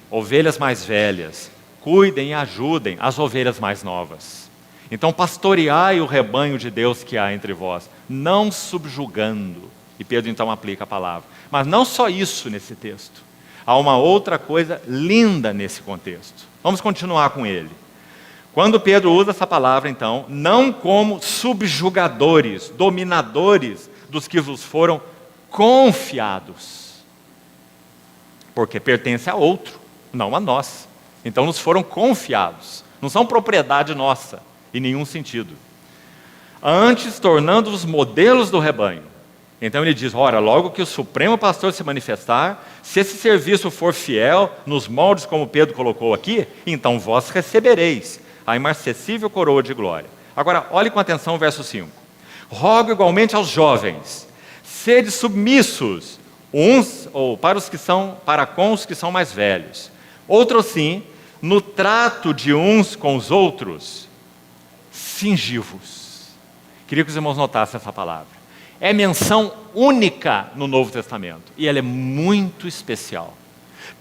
ovelhas mais velhas, cuidem e ajudem as ovelhas mais novas. Então, pastoreai o rebanho de Deus que há entre vós, não subjugando. E Pedro então aplica a palavra. Mas não só isso nesse texto. Há uma outra coisa linda nesse contexto. Vamos continuar com ele. Quando Pedro usa essa palavra, então, não como subjugadores, dominadores dos que vos foram confiados, porque pertence a outro. não a nós. Então nos foram confiados, não são propriedade nossa, em nenhum sentido. Antes, tornando-os modelos do rebanho. Então ele diz, ora, logo que o Supremo Pastor se manifestar, se esse serviço for fiel, nos moldes como Pedro colocou aqui, então vós recebereis a imarcessível coroa de glória. Agora, olhe com atenção o verso 5. Rogo igualmente aos jovens, sede submissos, uns, ou para com os que são mais velhos. Outro sim, no trato de uns com os outros, cingivos. Queria que os irmãos notassem essa palavra. É menção única no Novo Testamento, e ela é muito especial.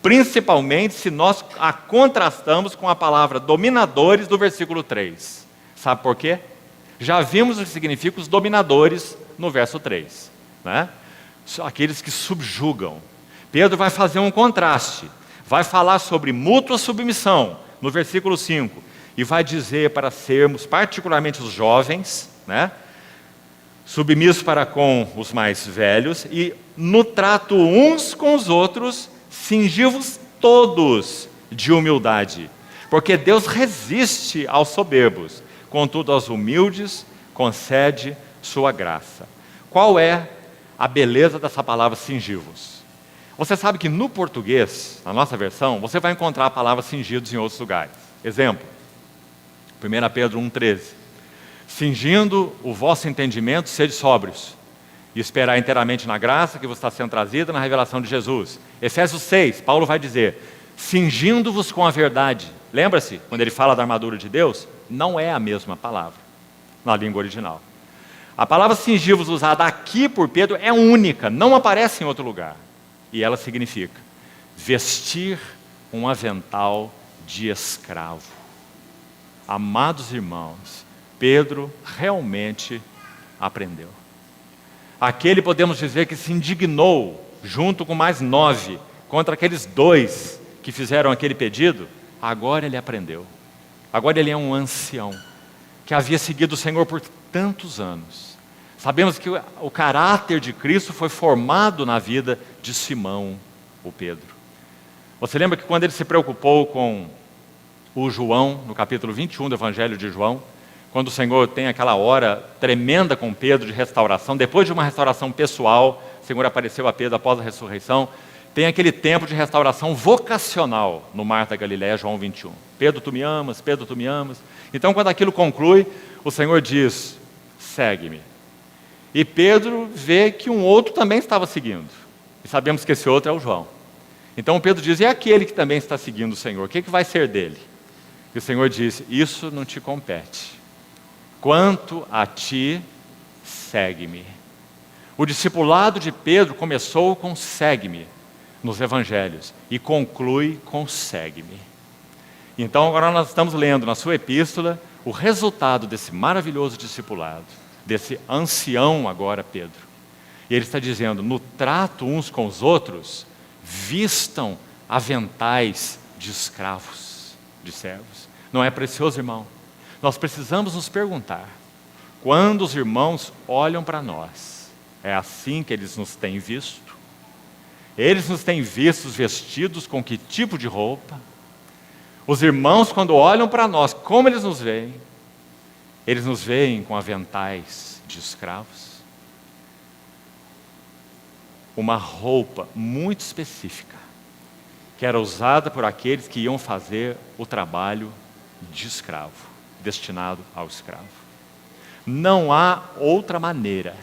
Principalmente se nós a contrastamos com a palavra dominadores do versículo 3. Sabe por quê? Já vimos o que significa os dominadores no verso 3. Né? Aqueles que subjugam. Pedro vai fazer um contraste. Vai falar sobre mútua submissão no versículo 5. E vai dizer para sermos, particularmente os jovens, né? Submissos para com os mais velhos, e no trato uns com os outros, cingivos todos de humildade. Porque Deus resiste aos soberbos, contudo aos humildes concede sua graça. Qual é a beleza dessa palavra cingivos? Você sabe que no português, na nossa versão, você vai encontrar a palavra cingidos em outros lugares. Exemplo, 1 Pedro 1,13. Cingindo o vosso entendimento, sede sóbrios, e esperar inteiramente na graça que vos está sendo trazida na revelação de Jesus. Efésios 6, Paulo vai dizer, cingindo-vos com a verdade. Lembra-se, quando ele fala da armadura de Deus, não é a mesma palavra na língua original. A palavra cingivos usada aqui por Pedro é única, não aparece em outro lugar. E ela significa vestir um avental de escravo. Amados irmãos, Pedro realmente aprendeu. Aquele, podemos dizer, que se indignou, junto com mais 9, contra aqueles 2 que fizeram aquele pedido, agora ele aprendeu. Agora ele é um ancião, que havia seguido o Senhor por tantos anos. Sabemos que o caráter de Cristo foi formado na vida de Simão, o Pedro. Você lembra que quando ele se preocupou com o João, no capítulo 21 do Evangelho de João, quando o Senhor tem aquela hora tremenda com Pedro de restauração, depois de uma restauração pessoal, o Senhor apareceu a Pedro após a ressurreição, tem aquele tempo de restauração vocacional no mar da Galileia, João 21. Pedro, tu me amas, Pedro, tu me amas. Então, quando aquilo conclui, o Senhor diz, segue-me. E Pedro vê que um outro também estava seguindo. E sabemos que esse outro é o João. Então Pedro diz, e aquele que também está seguindo o Senhor, o que vai ser dele? E o Senhor diz, isso não te compete. Quanto a ti, segue-me. O discipulado de Pedro começou com segue-me nos evangelhos e conclui com segue-me. Então agora nós estamos lendo na sua epístola o resultado desse maravilhoso discipulado, desse ancião agora Pedro. E ele está dizendo, no trato uns com os outros, vistam aventais de escravos, de servos. Não é precioso, irmão? Nós precisamos nos perguntar, quando os irmãos olham para nós, é assim que eles nos têm visto? Eles nos têm vistos vestidos com que tipo de roupa? Os irmãos, quando olham para nós, como eles nos veem? Eles nos veem com aventais de escravos? Uma roupa muito específica, que era usada por aqueles que iam fazer o trabalho de escravo, destinado ao escravo. Não há outra maneira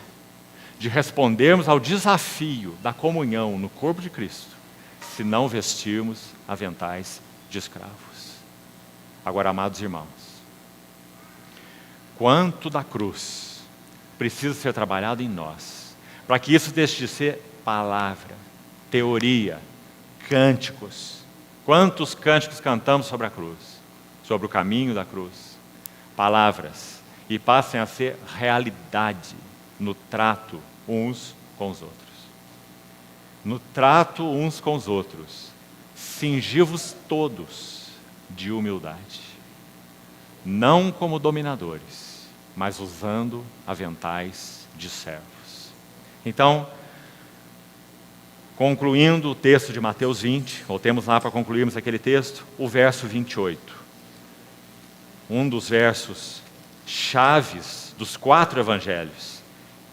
de respondermos ao desafio da comunhão no corpo de Cristo, se não vestirmos aventais de escravos. Agora, amados irmãos, quanto da cruz precisa ser trabalhado em nós, para que isso deixe de ser palavra, teoria, cânticos. Quantos cânticos cantamos sobre a cruz, sobre o caminho da cruz? Palavras, e passem a ser realidade no trato uns com os outros. No trato uns com os outros, cingi-vos todos de humildade, não como dominadores, mas usando aventais de servos. Então, concluindo o texto de Mateus 20, voltemos lá para concluirmos aquele texto, o verso 28. Um dos versos chaves dos 4 evangelhos.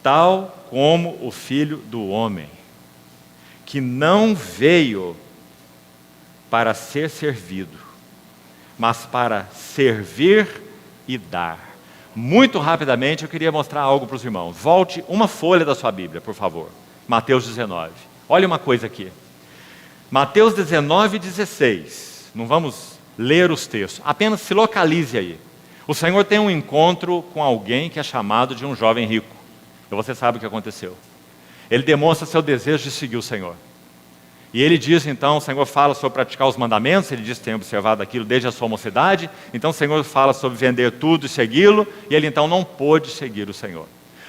Tal como o Filho do Homem, que não veio para ser servido, mas para servir e dar. Muito rapidamente eu queria mostrar algo para os irmãos. Volte uma folha da sua Bíblia, por favor. Mateus 19. Olha uma coisa aqui. Mateus 19, 16. Não vamos ler os textos, apenas se localize aí. O Senhor tem um encontro com alguém que é chamado de um jovem rico. E você sabe o que aconteceu. Ele demonstra seu desejo de seguir o Senhor. E ele diz então, o Senhor fala sobre praticar os mandamentos, ele diz que tem observado aquilo desde a sua mocidade, então o Senhor fala sobre vender tudo e segui-lo, e ele então não pôde seguir o Senhor.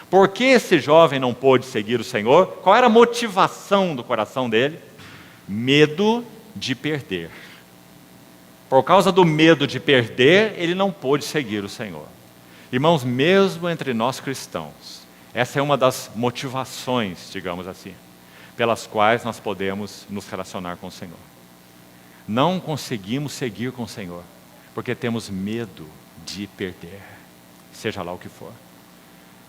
Por que esse jovem não pôde seguir o Senhor? Qual era a motivação do coração dele? Medo de perder. Por causa do medo de perder, ele não pôde seguir o Senhor. Irmãos, mesmo entre nós cristãos, essa é uma das motivações, digamos assim, pelas quais nós podemos nos relacionar com o Senhor. Não conseguimos seguir com o Senhor, porque temos medo de perder, seja lá o que for.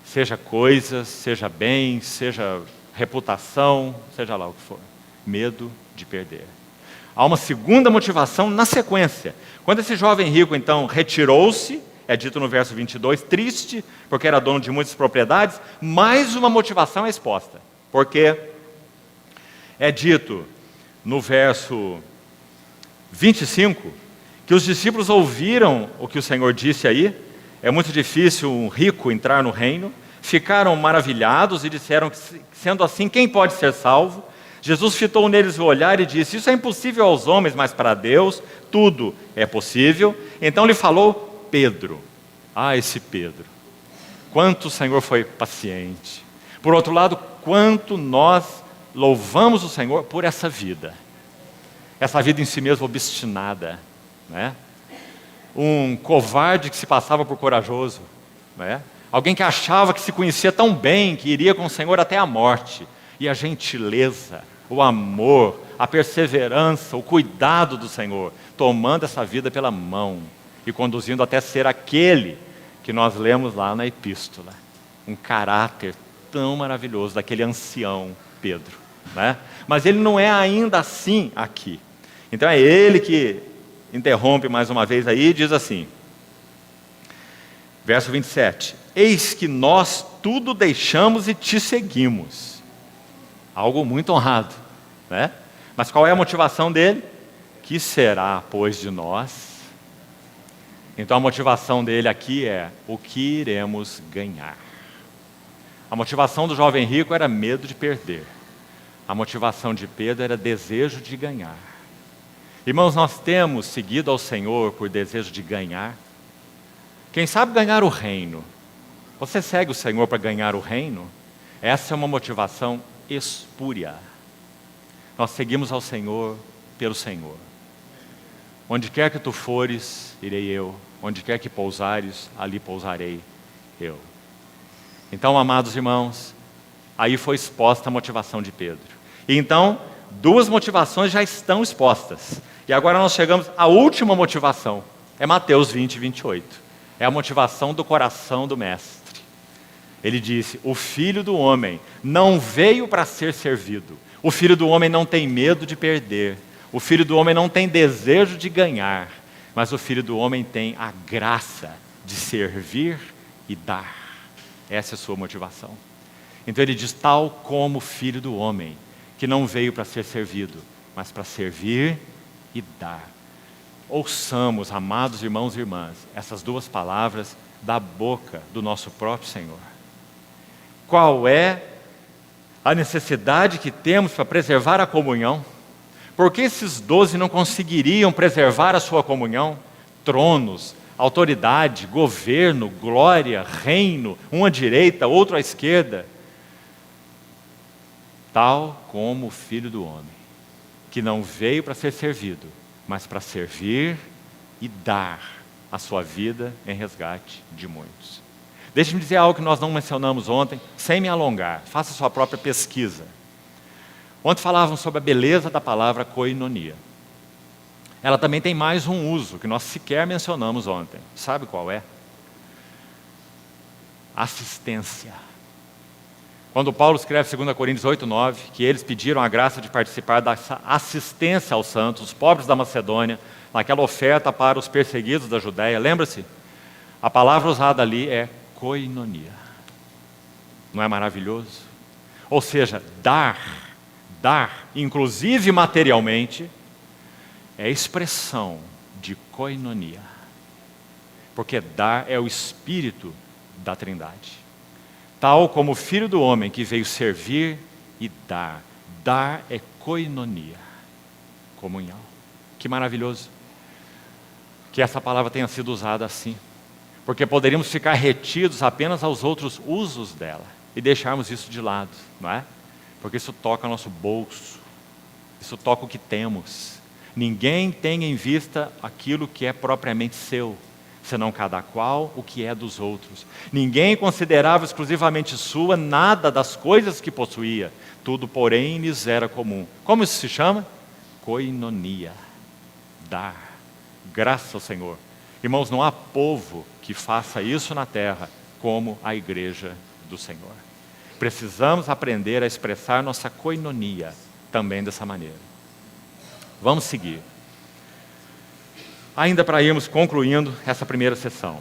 Seja coisas, seja bens, seja reputação, seja lá o que for. Medo de perder. Há uma segunda motivação na sequência. Quando esse jovem rico, então, retirou-se, é dito no verso 22, triste, porque era dono de muitas propriedades, mais uma motivação é exposta. Porque é dito no verso 25, que os discípulos ouviram o que o Senhor disse aí, é muito difícil um rico entrar no reino, ficaram maravilhados e disseram que, sendo assim, quem pode ser salvo? Jesus fitou neles o olhar e disse, isso é impossível aos homens, mas para Deus tudo é possível. Então lhe falou Pedro. Ah, esse Pedro. Quanto o Senhor foi paciente. Por outro lado, quanto nós louvamos o Senhor por essa vida em si mesmo obstinada, né? Um covarde que se passava por corajoso, né? Alguém que achava que se conhecia tão bem, que iria com o Senhor até a morte, e a gentileza, o amor, a perseverança, o cuidado do Senhor, tomando essa vida pela mão e conduzindo até ser aquele que nós lemos lá na epístola, um caráter tão maravilhoso daquele ancião Pedro, né? Mas ele não é ainda assim aqui. Então é ele que interrompe mais uma vez aí e diz assim, verso 27, eis que nós tudo deixamos e te seguimos. Algo muito honrado, né? Mas qual é a motivação dele? Que será, pois, de nós? Então a motivação dele aqui é o que iremos ganhar. A motivação do jovem rico era medo de perder. A motivação de Pedro era desejo de ganhar. Irmãos, nós temos seguido ao Senhor por desejo de ganhar. Quem sabe ganhar o reino. Você segue o Senhor para ganhar o reino? Essa é uma motivação espúria. Nós seguimos ao Senhor pelo Senhor. Onde quer que tu fores, irei eu. Onde quer que pousares, ali pousarei eu. Então, amados irmãos, aí foi exposta a motivação de Pedro. E então, duas motivações já estão expostas. E agora nós chegamos à última motivação. É Mateus 20, 28. É a motivação do coração do Mestre. Ele disse, o Filho do Homem não veio para ser servido. O Filho do Homem não tem medo de perder. O Filho do Homem não tem desejo de ganhar. Mas o Filho do Homem tem a graça de servir e dar. Essa é a sua motivação. Então ele diz, tal como o Filho do Homem, que não veio para ser servido, mas para servir e dar. Ouçamos, amados irmãos e irmãs, essas duas palavras da boca do nosso próprio Senhor. Qual é a necessidade que temos para preservar a comunhão? Por que esses 12 não conseguiriam preservar a sua comunhão? Tronos, autoridade, governo, glória, reino, um à direita, outro à esquerda. Tal como o Filho do Homem, que não veio para ser servido, mas para servir e dar a sua vida em resgate de muitos. Deixe-me dizer algo que nós não mencionamos ontem, sem me alongar. Faça sua própria pesquisa. Ontem falavam sobre a beleza da palavra koinonia. Ela também tem mais um uso, que nós sequer mencionamos ontem. Sabe qual é? Assistência. Quando Paulo escreve 2 Coríntios 8:9, que eles pediram a graça de participar dessa assistência aos santos, os pobres da Macedônia, naquela oferta para os perseguidos da Judéia, lembra-se? A palavra usada ali é koinonia. Não é maravilhoso? Ou seja, dar, inclusive materialmente, é expressão de koinonia. Porque dar é o espírito da Trindade. Tal como o Filho do Homem que veio servir e dar. Dar é koinonia, comunhão. Que maravilhoso que essa palavra tenha sido usada assim. Porque poderíamos ficar retidos apenas aos outros usos dela e deixarmos isso de lado, não é? Porque isso toca nosso bolso, isso toca o que temos. Ninguém tem em vista aquilo que é propriamente seu, senão cada qual o que é dos outros. Ninguém considerava exclusivamente sua nada das coisas que possuía, tudo, porém, lhes era comum. Como isso se chama? Koinonia. Dar. Graças ao Senhor. Irmãos, não há povo que faça isso na terra como a igreja do Senhor. Precisamos aprender a expressar nossa koinonia também dessa maneira. Vamos seguir. Ainda para irmos concluindo essa primeira sessão.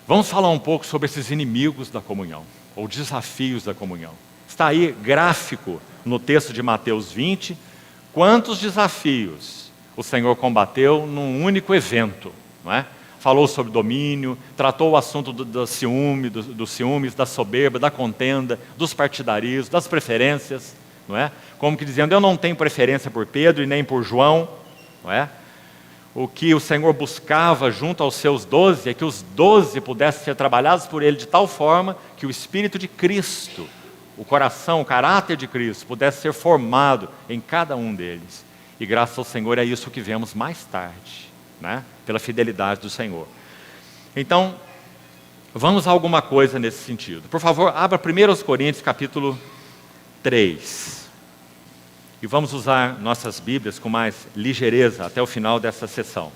Vamos falar um pouco sobre esses inimigos da comunhão, ou desafios da comunhão. Está aí gráfico no texto de Mateus 20, quantos desafios o Senhor combateu num único evento, não é? Falou sobre domínio, tratou o assunto do ciúme, dos ciúmes, da soberba, da contenda, dos partidarismos, das preferências, não é? Como que dizendo, eu não tenho preferência por Pedro e nem por João, não é? O que o Senhor buscava junto aos seus 12 é que os 12 pudessem ser trabalhados por Ele de tal forma que o Espírito de Cristo, o coração, o caráter de Cristo, pudesse ser formado em cada um deles. E graças ao Senhor é isso que vemos mais tarde, né? Pela fidelidade do Senhor. Então, vamos a alguma coisa nesse sentido. Por favor, abra 1 Coríntios capítulo 3. E vamos usar nossas Bíblias com mais ligeireza até o final dessa sessão.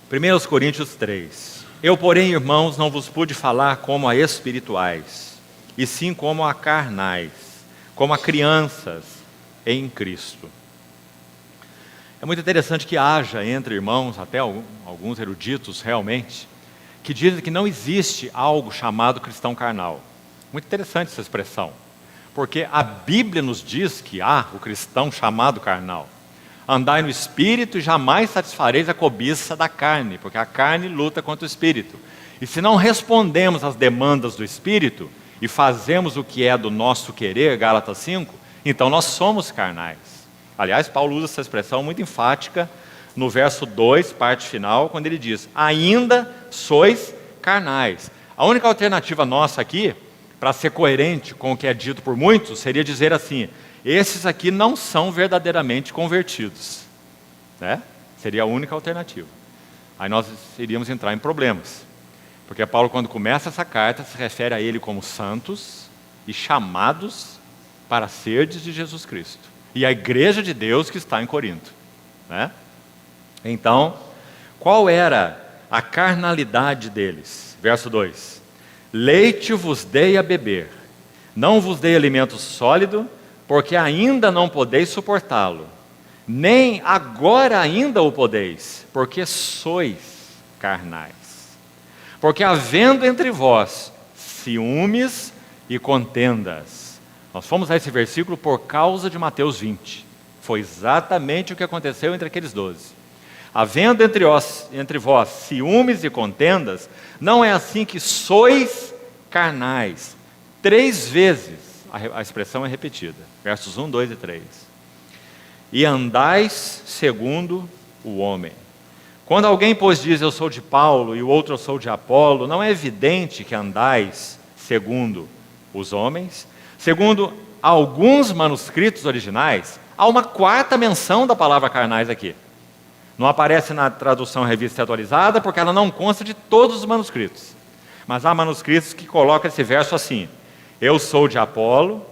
Primeiros Coríntios 3. Eu, porém, irmãos, não vos pude falar como a espirituais, e sim como a carnais, como a crianças em Cristo. É muito interessante que haja entre irmãos, até alguns eruditos realmente, que dizem que não existe algo chamado cristão carnal. Muito interessante essa expressão, porque a Bíblia nos diz que há o cristão chamado carnal. Andai no Espírito e jamais satisfareis a cobiça da carne, porque a carne luta contra o Espírito. E se não respondemos às demandas do Espírito e fazemos o que é do nosso querer, Gálatas 5, então nós somos carnais. Aliás, Paulo usa essa expressão muito enfática no verso 2, parte final, quando ele diz, ainda sois carnais. A única alternativa nossa aqui, para ser coerente com o que é dito por muitos, seria dizer assim, esses aqui não são verdadeiramente convertidos, né? Seria a única alternativa. Aí nós iríamos entrar em problemas, porque Paulo, quando começa essa carta, se refere a ele como santos e chamados para serdes de Jesus Cristo, e a igreja de Deus que está em Corinto, né? Então, qual era a carnalidade deles? Verso 2. Leite vos dei a beber, não vos dei alimento sólido, porque ainda não podeis suportá-lo, nem agora ainda o podeis, porque sois carnais. Porque havendo entre vós ciúmes e contendas. Nós fomos a esse versículo por causa de Mateus 20. Foi exatamente o que aconteceu entre aqueles 12. Havendo entre vós ciúmes e contendas, não é assim que sois carnais. 3 vezes a expressão é repetida. Versos 1, 2 e 3. E andais segundo o homem. Quando alguém, pois, diz eu sou de Paulo e o outro eu sou de Apolo, não é evidente que andais segundo os homens? Segundo alguns manuscritos originais, há uma 4ª menção da palavra carnais aqui. Não aparece na tradução Revista Atualizada, porque ela não consta de todos os manuscritos. Mas há manuscritos que colocam esse verso assim: eu sou de Apolo,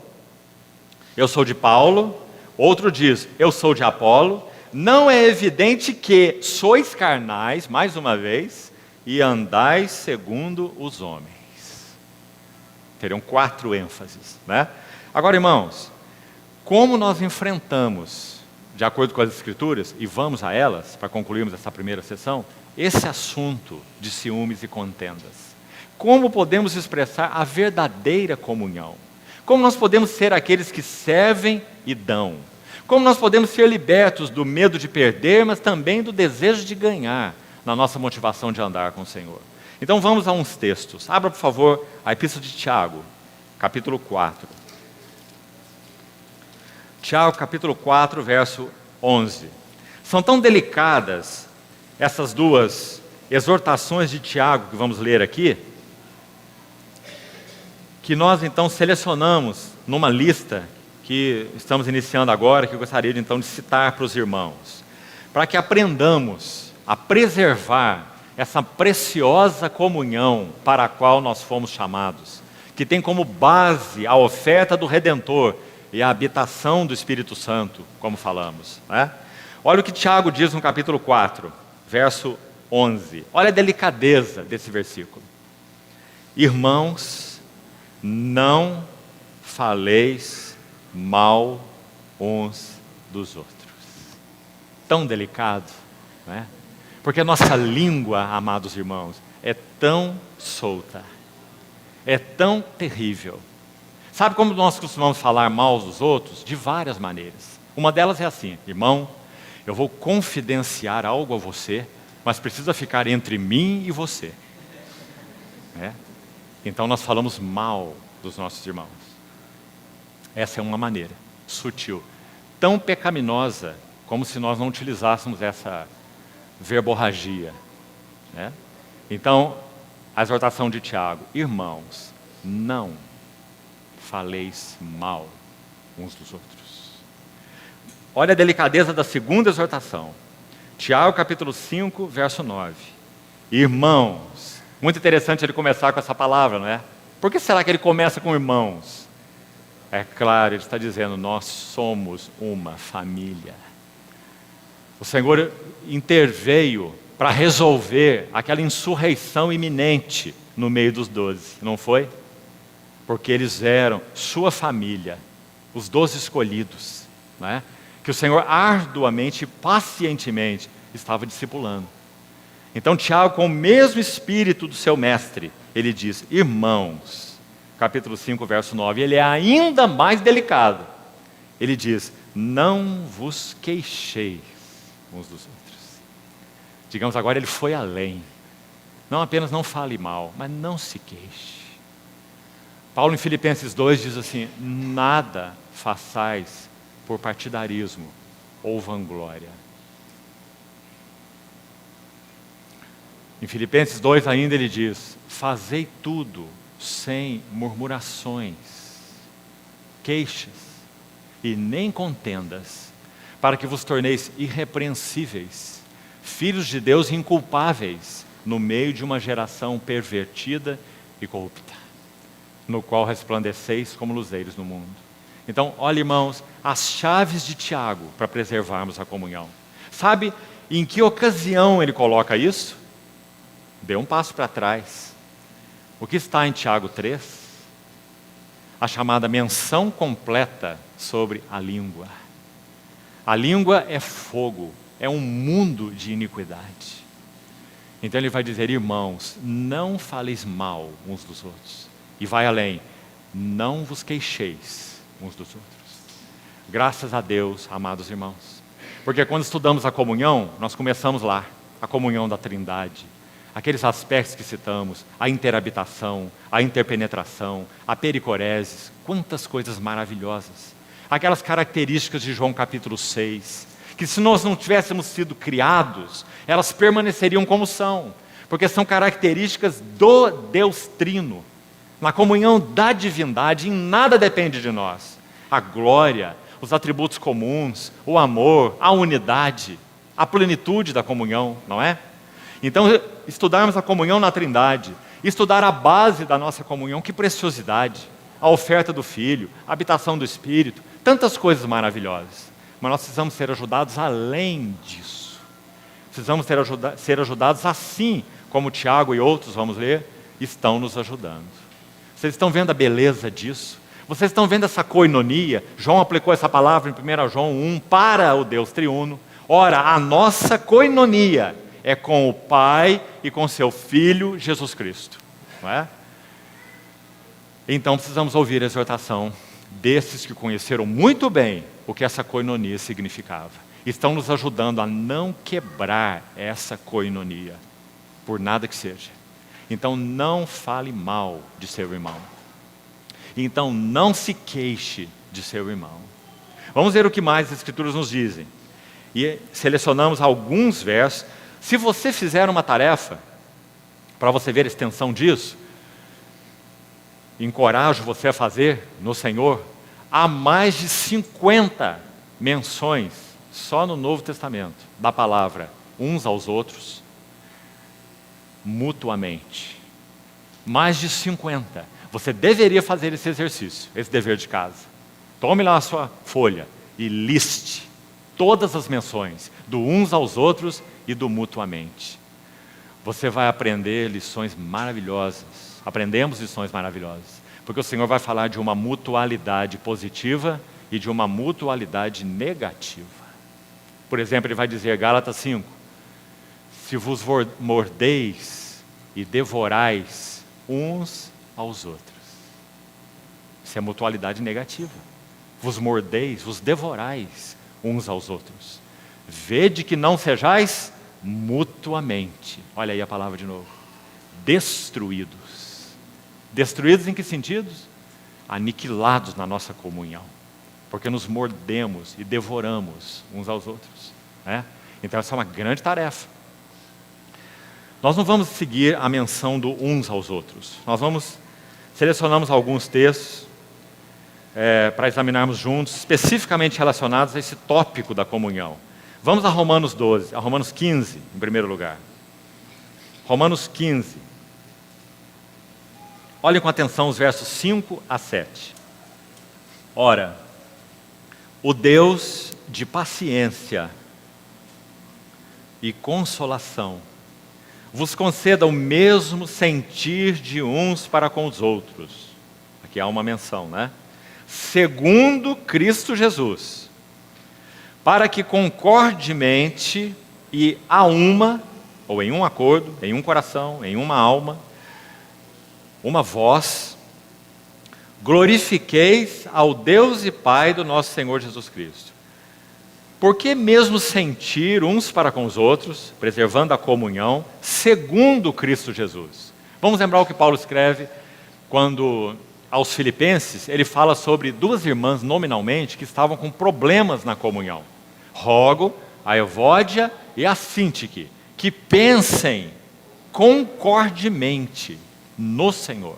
eu sou de Paulo. Outro diz, eu sou de Apolo. Não é evidente que sois carnais, mais uma vez, e andais segundo os homens. Teriam 4 ênfases, né? Agora, irmãos, como nós enfrentamos, de acordo com as Escrituras, e vamos a elas, para concluirmos essa primeira sessão, esse assunto de ciúmes e contendas? Como podemos expressar a verdadeira comunhão? Como nós podemos ser aqueles que servem e dão? Como nós podemos ser libertos do medo de perder, mas também do desejo de ganhar na nossa motivação de andar com o Senhor? Então vamos a uns textos. Abra, por favor, a Epístola de Tiago, capítulo 4. Tiago, capítulo 4, verso 11. São tão delicadas essas duas exortações de Tiago que vamos ler aqui, que nós então selecionamos numa lista que estamos iniciando agora, que eu gostaria então de citar para os irmãos, para que aprendamos a preservar essa preciosa comunhão para a qual nós fomos chamados, que tem como base a oferta do Redentor e a habitação do Espírito Santo, como falamos, né? Olha o que Tiago diz no capítulo 4, verso 11. Olha a delicadeza desse versículo. Irmãos, não faleis mal uns dos outros. Tão delicado, né? Porque a nossa língua, amados irmãos, é tão solta, é tão terrível. Sabe como nós costumamos falar mal dos outros? De várias maneiras. Uma delas é assim: irmão, eu vou confidenciar algo a você, mas precisa ficar entre mim e você. Então nós falamos mal dos nossos irmãos. Essa é uma maneira sutil, tão pecaminosa, como se nós não utilizássemos essa verborragia, né? Então, a exortação de Tiago: irmãos, não faleis mal uns dos outros. Olha a delicadeza da segunda exortação. Tiago capítulo 5, verso 9. Irmãos, muito interessante ele começar com essa palavra, não é? Por que será que ele começa com irmãos? É claro, ele está dizendo, nós somos uma família. O Senhor interveio para resolver aquela insurreição iminente no meio dos 12, não foi? Porque eles eram sua família, os 12 escolhidos, né? Que o Senhor arduamente e pacientemente estava discipulando. Então Tiago, com o mesmo espírito do seu mestre, ele diz, irmãos, capítulo 5, verso 9, ele é ainda mais delicado. Ele diz, não vos queixeis uns dos outros. Digamos agora, ele foi além. Não apenas não fale mal, mas não se queixe. Paulo em Filipenses 2 diz assim, nada façais por partidarismo ou vanglória. Em Filipenses 2 ainda ele diz, fazei tudo sem murmurações, queixas e nem contendas, para que vos torneis irrepreensíveis, filhos de Deus inculpáveis, no meio de uma geração pervertida e corrupta, no qual resplandeceis como luzeiros no mundo. Então, olha irmãos, as chaves de Tiago para preservarmos a comunhão. Sabe em que ocasião ele coloca isso? Dê um passo para trás. O que está em Tiago 3? A chamada menção completa sobre a língua. A língua é fogo, é um mundo de iniquidade. Então ele vai dizer, irmãos, não faleis mal uns dos outros. E vai além, não vos queixeis uns dos outros. Graças a Deus, amados irmãos. Porque quando estudamos a comunhão, nós começamos lá, a comunhão da Trindade. Aqueles aspectos que citamos, a interhabitação, a interpenetração, a pericoreses, quantas coisas maravilhosas. Aquelas características de João capítulo 6, que se nós não tivéssemos sido criados, elas permaneceriam como são, porque são características do Deus Trino. Na comunhão da divindade, em nada depende de nós. A glória, os atributos comuns, o amor, a unidade, a plenitude da comunhão, não é? Então, estudarmos a comunhão na Trindade estudar a base da nossa comunhão, que preciosidade, a oferta do Filho, a habitação do Espírito, tantas coisas maravilhosas. Mas nós precisamos ser ajudados além disso. Precisamos ser ajudados assim como Tiago e outros, vamos ler, estão nos ajudando. Vocês estão vendo a beleza disso? Vocês estão vendo essa koinonia? João aplicou essa palavra em 1 João 1 para o Deus triuno. Ora, a nossa koinonia é com o Pai e com seu Filho Jesus Cristo. Não é? Então precisamos ouvir a exortação desses que conheceram muito bem o que essa koinonia significava. Estão nos ajudando a não quebrar essa koinonia, por nada que seja. Então não fale mal de seu irmão. Então não se queixe de seu irmão. Vamos ver o que mais as Escrituras nos dizem. E selecionamos alguns versos. Se você fizer uma tarefa, para você ver a extensão disso, encorajo você a fazer no Senhor, há mais de 50 menções, só no Novo Testamento, da palavra uns aos outros, mutuamente. Mais de 50. Você deveria fazer esse exercício, esse dever de casa. Tome lá a sua folha e liste todas as menções do uns aos outros e do mutuamente. Você vai aprender lições maravilhosas. Aprendemos lições maravilhosas. Porque o Senhor vai falar de uma mutualidade positiva e de uma mutualidade negativa. Por exemplo, ele vai dizer, Gálatas 5, se vos mordeis e devorais uns aos outros. Isso é mutualidade negativa. Vos mordeis, vos devorais uns aos outros. Vede que não sejais mutuamente. Olha aí a palavra de novo. Destruídos. Destruídos em que sentidos? Aniquilados na nossa comunhão. Porque nos mordemos e devoramos uns aos outros. Né? Então essa é uma grande tarefa. Nós não vamos seguir a menção do uns aos outros. Selecionamos alguns textos para examinarmos juntos, especificamente relacionados a esse tópico da comunhão. Vamos a Romanos 12, a Romanos 15, em primeiro lugar. Romanos 15. Olhem com atenção os versos 5 a 7. Ora, o Deus de paciência e consolação vos conceda o mesmo sentir de uns para com os outros. Aqui há uma menção, né? Segundo Cristo Jesus, para que concordemente e a uma, ou em um acordo, em um coração, em uma alma, uma voz, glorifiqueis ao Deus e Pai do nosso Senhor Jesus Cristo. Porque mesmo sentir uns para com os outros, preservando a comunhão, segundo Cristo Jesus. Vamos lembrar o que Paulo escreve quando, aos Filipenses, ele fala sobre duas irmãs, nominalmente, que estavam com problemas na comunhão. Rogo a Evódia e a Síntique, que pensem concordemente no Senhor.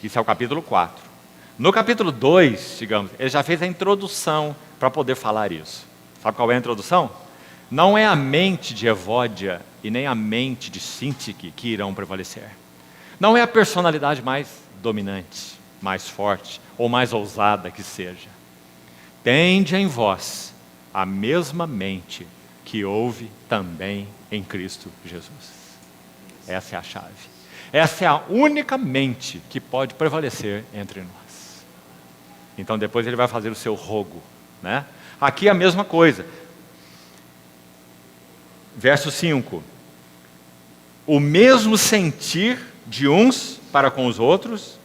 Isso é o capítulo 4. No capítulo 2, digamos, ele já fez a introdução para poder falar isso. Sabe qual é a introdução? Não é a mente de Evódia e nem a mente de Síntique que irão prevalecer. Não é a personalidade mais dominante, mais forte ou mais ousada que seja. Tende em vós a mesma mente que houve também em Cristo Jesus. Essa é a chave. Essa é a única mente que pode prevalecer entre nós. Então depois ele vai fazer o seu rogo, né? Aqui a mesma coisa. Verso 5. O mesmo sentir de uns para com os outros.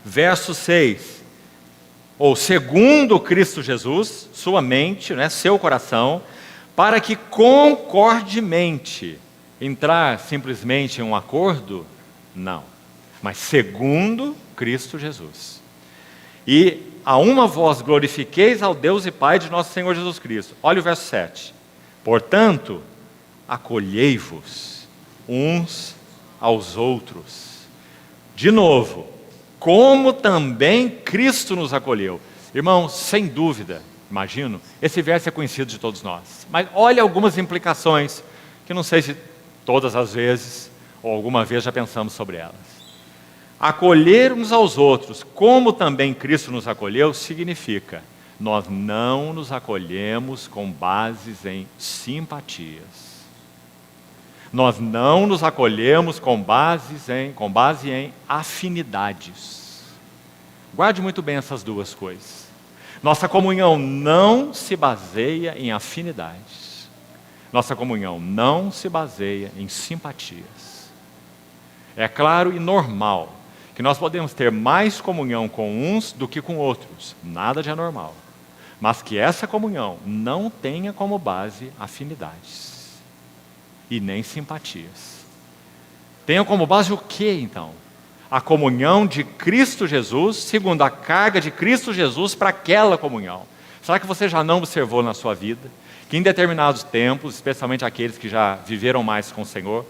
Verso 6. Ou segundo Cristo Jesus, sua mente, né, seu coração, para que concordemente, entrar simplesmente em um acordo? Não. Mas segundo Cristo Jesus. E a uma voz glorifiqueis ao Deus e Pai de nosso Senhor Jesus Cristo. Olha o verso 7. Portanto, acolhei-vos uns aos outros. De novo, como também Cristo nos acolheu. Irmãos, sem dúvida, imagino, esse verso é conhecido de todos nós. Mas olha algumas implicações, que não sei se todas as vezes ou alguma vez já pensamos sobre elas. Acolher uns aos outros, como também Cristo nos acolheu, significa: nós não nos acolhemos com bases em simpatias. Nós não nos acolhemos com base em afinidades. Guarde muito bem essas duas coisas. Nossa comunhão não se baseia em afinidades. Nossa comunhão não se baseia em simpatias. É claro e normal que nós podemos ter mais comunhão com uns do que com outros. Nada de anormal. Mas que essa comunhão não tenha como base afinidades e nem simpatias. Tenha como base o que, então? A comunhão de Cristo Jesus, segundo a carga de Cristo Jesus para aquela comunhão. Será que você já não observou na sua vida que em determinados tempos, especialmente aqueles que já viveram mais com o Senhor,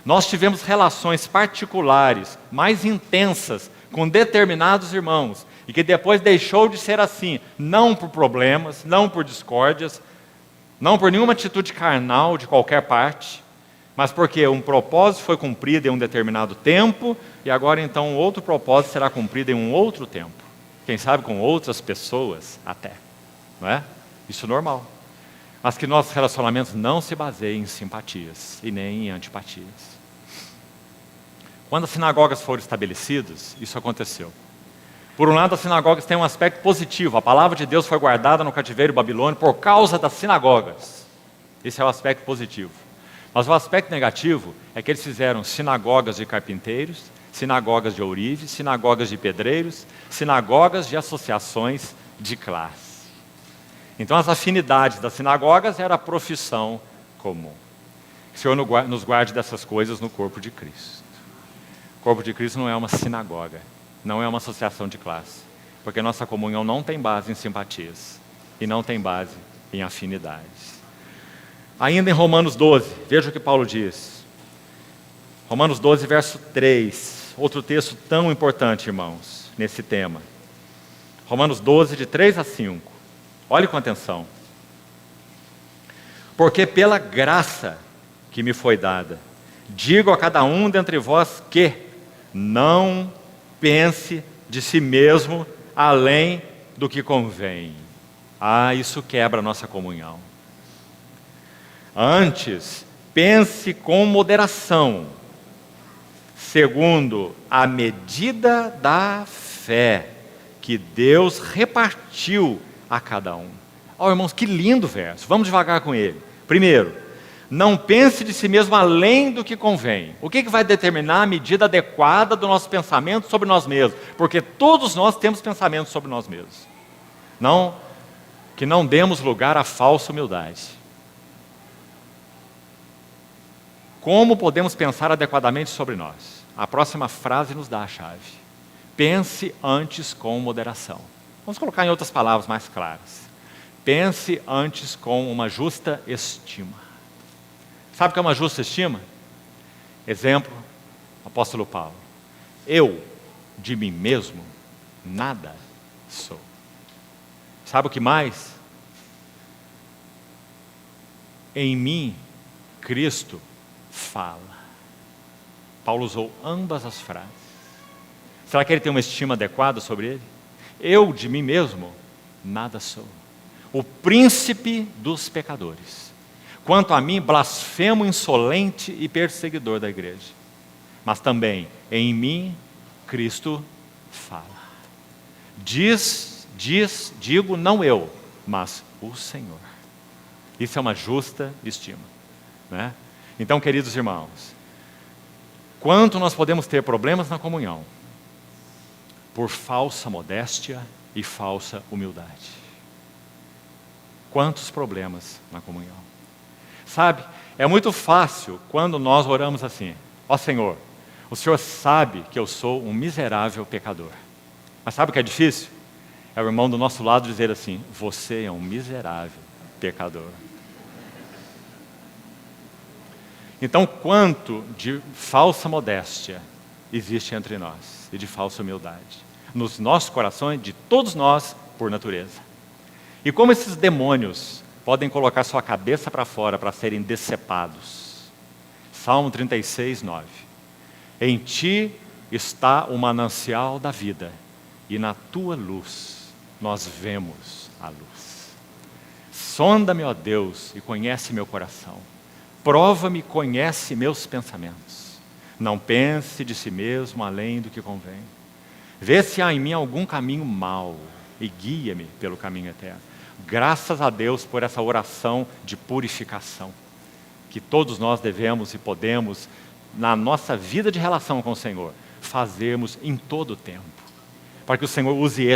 nós tivemos relações particulares, mais intensas, com determinados irmãos, e que depois deixou de ser assim, não por problemas, não por discórdias, não por nenhuma atitude carnal de qualquer parte, mas porque um propósito foi cumprido em um determinado tempo, e agora então outro propósito será cumprido em um outro tempo. Quem sabe com outras pessoas até, não é? Isso é normal. Mas que nossos relacionamentos não se baseiem em simpatias e nem em antipatias. Quando as sinagogas foram estabelecidas, isso aconteceu. Por um lado, as sinagogas têm um aspecto positivo. A palavra de Deus foi guardada no cativeiro babilônico por causa das sinagogas. Esse é o aspecto positivo. Mas o aspecto negativo é que eles fizeram sinagogas de carpinteiros, sinagogas de ourives, sinagogas de pedreiros, sinagogas de associações de classe. Então, as afinidades das sinagogas era a profissão comum. Que o Senhor nos guarde dessas coisas no corpo de Cristo. O corpo de Cristo não é uma sinagoga, não é uma associação de classe, porque nossa comunhão não tem base em simpatias e não tem base em afinidades. Ainda em Romanos 12, veja o que Paulo diz. Romanos 12, verso 3, outro texto tão importante, irmãos, nesse tema. Romanos 12, de 3 a 5. Olhe com atenção. Porque pela graça que me foi dada, digo a cada um dentre vós que não pense de si mesmo além do que convém. Isso quebra a nossa comunhão. Antes, pense com moderação, segundo a medida da fé que Deus repartiu a cada um. Irmãos, que lindo verso. Vamos devagar com ele. Primeiro, não pense de si mesmo além do que convém. O que vai determinar a medida adequada do nosso pensamento sobre nós mesmos? Porque todos nós temos pensamentos sobre nós mesmos. Que não demos lugar à falsa humildade. Como podemos pensar adequadamente sobre nós? A próxima frase nos dá a chave. Pense antes com moderação. Vamos colocar em outras palavras mais claras. Pense antes com uma justa estima. Sabe o que é uma justa estima? Exemplo, apóstolo Paulo. Eu, de mim mesmo, nada sou. Sabe o que mais? Em mim, Cristo fala. Paulo usou ambas as frases. Será que ele tem uma estima adequada sobre ele? Eu, de mim mesmo, nada sou. O príncipe dos pecadores. Quanto a mim, blasfemo, insolente e perseguidor da igreja. Mas também, em mim, Cristo fala. Digo, não eu, mas o Senhor. Isso é uma justa estima, né? Então, queridos irmãos, quanto nós podemos ter problemas na comunhão por falsa modéstia e falsa humildade. Quantos problemas na comunhão. Sabe, é muito fácil quando nós oramos assim: ó Senhor, o Senhor sabe que eu sou um miserável pecador. Mas sabe o que é difícil? É o irmão do nosso lado dizer assim: você é um miserável pecador. Então, quanto de falsa modéstia existe entre nós e de falsa humildade? Nos nossos corações, de todos nós, por natureza. E como esses demônios podem colocar sua cabeça para fora para serem decepados? Salmo 36, 9. Em ti está o manancial da vida, e na tua luz nós vemos a luz. Sonda-me, ó Deus, e conhece meu coração. Prova-me e conhece meus pensamentos. Não pense de si mesmo além do que convém. Vê se há em mim algum caminho mau e guia-me pelo caminho eterno. Graças a Deus por essa oração de purificação, que todos nós devemos e podemos, na nossa vida de relação com o Senhor, fazermos em todo o tempo. Para que o Senhor use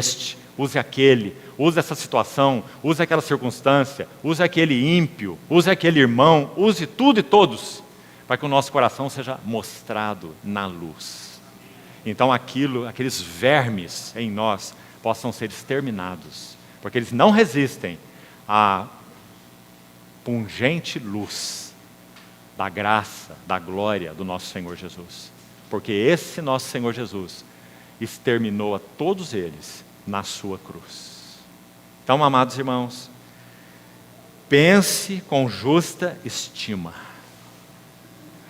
use aquele, use essa situação, use aquela circunstância, use aquele ímpio, use aquele irmão, use tudo e todos, para que o nosso coração seja mostrado na luz. Então aqueles vermes em nós possam ser exterminados, porque eles não resistem à pungente luz da graça, da glória do nosso Senhor Jesus. Porque esse nosso Senhor Jesus exterminou a todos eles na sua cruz. Então, amados irmãos, pense com justa estima.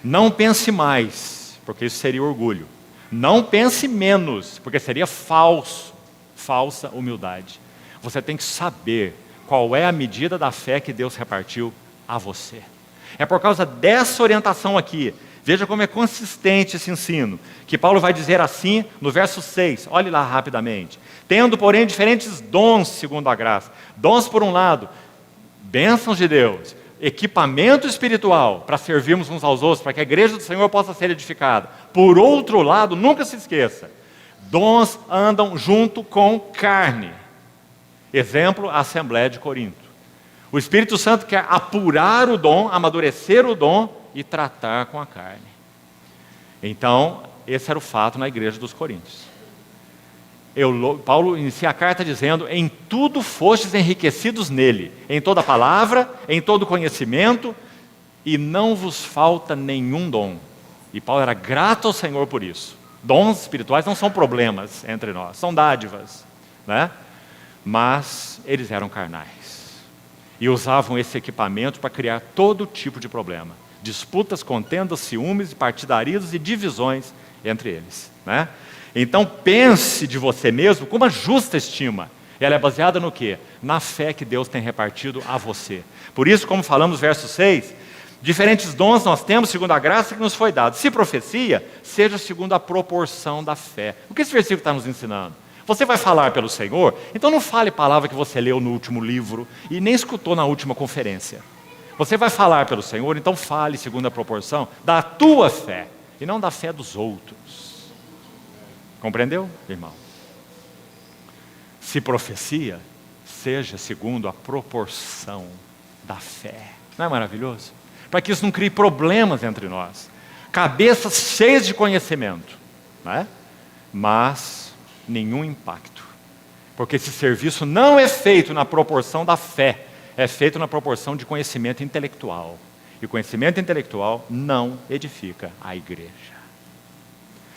Não pense mais, porque isso seria orgulho. Não pense menos, porque seria falsa humildade. Você tem que saber qual é a medida da fé que Deus repartiu a você. É por causa dessa orientação aqui, veja como é consistente esse ensino, que Paulo vai dizer assim no verso 6, olhe lá rapidamente. Tendo, porém, diferentes dons segundo a graça. Dons, por um lado, bênçãos de Deus, equipamento espiritual para servirmos uns aos outros, para que a igreja do Senhor possa ser edificada. Por outro lado, nunca se esqueça, dons andam junto com carne. Exemplo, a Assembleia de Corinto. O Espírito Santo quer apurar o dom, amadurecer o dom e tratar com a carne. Então, esse era o fato na igreja dos Coríntios. Paulo inicia a carta dizendo: em tudo fostes enriquecidos nele, em toda palavra, em todo conhecimento, e não vos falta nenhum dom. E Paulo era grato ao Senhor por isso. Dons espirituais não são problemas entre nós, são dádivas, né? Mas eles eram carnais. E usavam esse equipamento para criar todo tipo de problema. Disputas, contendas, ciúmes, partidarismos e divisões entre eles, né? Então pense de você mesmo com uma justa estima. Ela é baseada no quê? Na fé que Deus tem repartido a você. Por isso, como falamos no verso 6, diferentes dons nós temos segundo a graça que nos foi dada. Se profecia, seja segundo a proporção da fé. O que esse versículo está nos ensinando? Você vai falar pelo Senhor, então não fale palavra que você leu no último livro e nem escutou na última conferência. Você vai falar pelo Senhor, então fale segundo a proporção da tua fé e não da fé dos outros. Compreendeu, irmão? Se profecia, seja segundo a proporção da fé. Não é maravilhoso? Para que isso não crie problemas entre nós. Cabeças cheias de conhecimento, né? Mas nenhum impacto. Porque esse serviço não é feito na proporção da fé, é feito na proporção de conhecimento intelectual. E o conhecimento intelectual não edifica a igreja.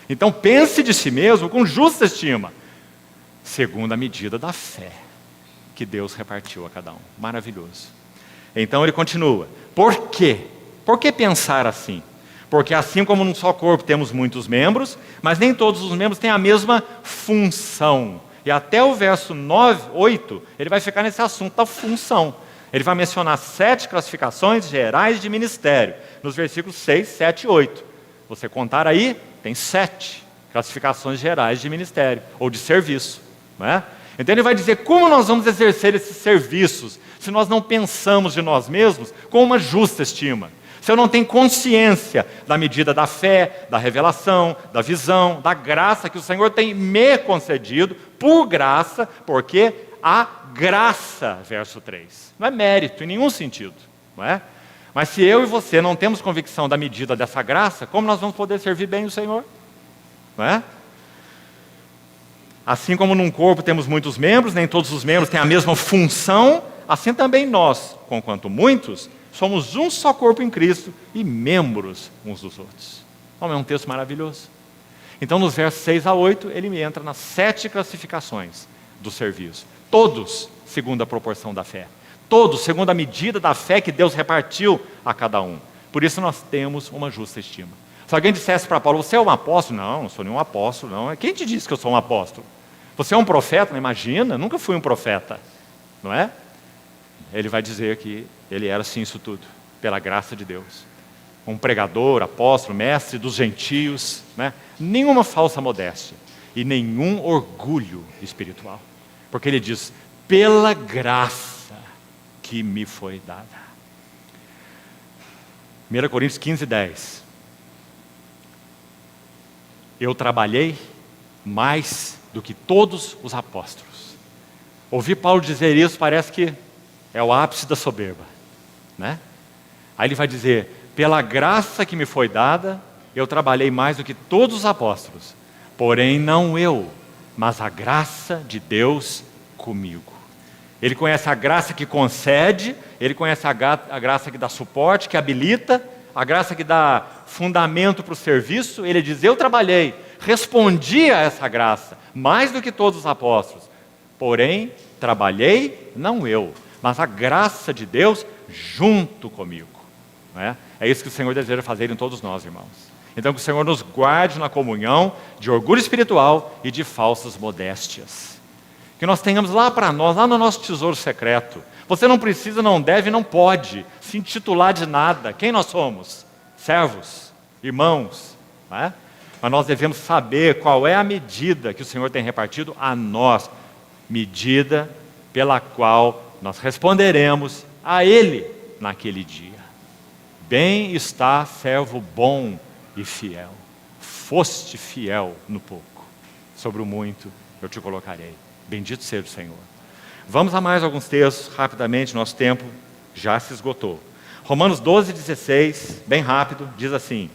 Então pense de si mesmo com justa estima, segundo a medida da fé que Deus repartiu a cada um. Maravilhoso. Então ele continua. Por quê? Por que pensar assim? Porque assim como num só corpo temos muitos membros, mas nem todos os membros têm a mesma função. E até o verso 8, ele vai ficar nesse assunto da função. Ele vai mencionar 7 classificações gerais de ministério, nos versículos 6, 7 e 8. Você contar aí, tem 7 classificações gerais de ministério, ou de serviço, não é? Então ele vai dizer como nós vamos exercer esses serviços, se nós não pensamos de nós mesmos com uma justa estima. Se eu não tenho consciência da medida da fé, da revelação, da visão, da graça que o Senhor tem me concedido, por graça, porque a graça, verso 3. Não é mérito em nenhum sentido, não é? Mas se eu e você não temos convicção da medida dessa graça, como nós vamos poder servir bem o Senhor? Não é? Assim como num corpo temos muitos membros, nem todos os membros têm a mesma função, assim também nós, conquanto muitos, somos um só corpo em Cristo e membros uns dos outros. Então é um texto maravilhoso. Então nos versos 6 a 8, ele entra nas 7 classificações do serviço. Todos segundo a proporção da fé. Todos segundo a medida da fé que Deus repartiu a cada um. Por isso nós temos uma justa estima. Se alguém dissesse para Paulo, você é um apóstolo? Não sou nenhum apóstolo, não. Quem te disse que eu sou um apóstolo? Você é um profeta? Não imagina, nunca fui um profeta, não é? Ele vai dizer que ele era sim isso tudo, pela graça de Deus. Um pregador, apóstolo, mestre dos gentios, né? Nenhuma falsa modéstia e nenhum orgulho espiritual. Porque ele diz, pela graça que me foi dada. 1 Coríntios 15, 10. Eu trabalhei mais do que todos os apóstolos. Ouvir Paulo dizer isso parece que é o ápice da soberba, né? Aí ele vai dizer, pela graça que me foi dada, eu trabalhei mais do que todos os apóstolos. Porém, não eu, mas a graça de Deus comigo. Ele conhece a graça que concede, ele conhece a graça que dá suporte, que habilita, a graça que dá fundamento para o serviço. Ele diz, eu trabalhei, respondi a essa graça, mais do que todos os apóstolos. Porém, trabalhei, não eu, mas a graça de Deus junto comigo. Não é? É isso que o Senhor deseja fazer em todos nós, irmãos. Então que o Senhor nos guarde na comunhão de orgulho espiritual e de falsas modéstias. Que nós tenhamos lá para nós, lá no nosso tesouro secreto. Você não precisa, não deve, não pode se intitular de nada. Quem nós somos? Servos, irmãos. Não é? Mas nós devemos saber qual é a medida que o Senhor tem repartido a nós. Medida pela qual nós responderemos a Ele naquele dia. Bem está, servo bom e fiel. Foste fiel no pouco, sobre o muito eu te colocarei. Bendito seja o Senhor. Vamos a mais alguns textos, rapidamente, nosso tempo já se esgotou. Romanos 12, 16, bem rápido, diz assim: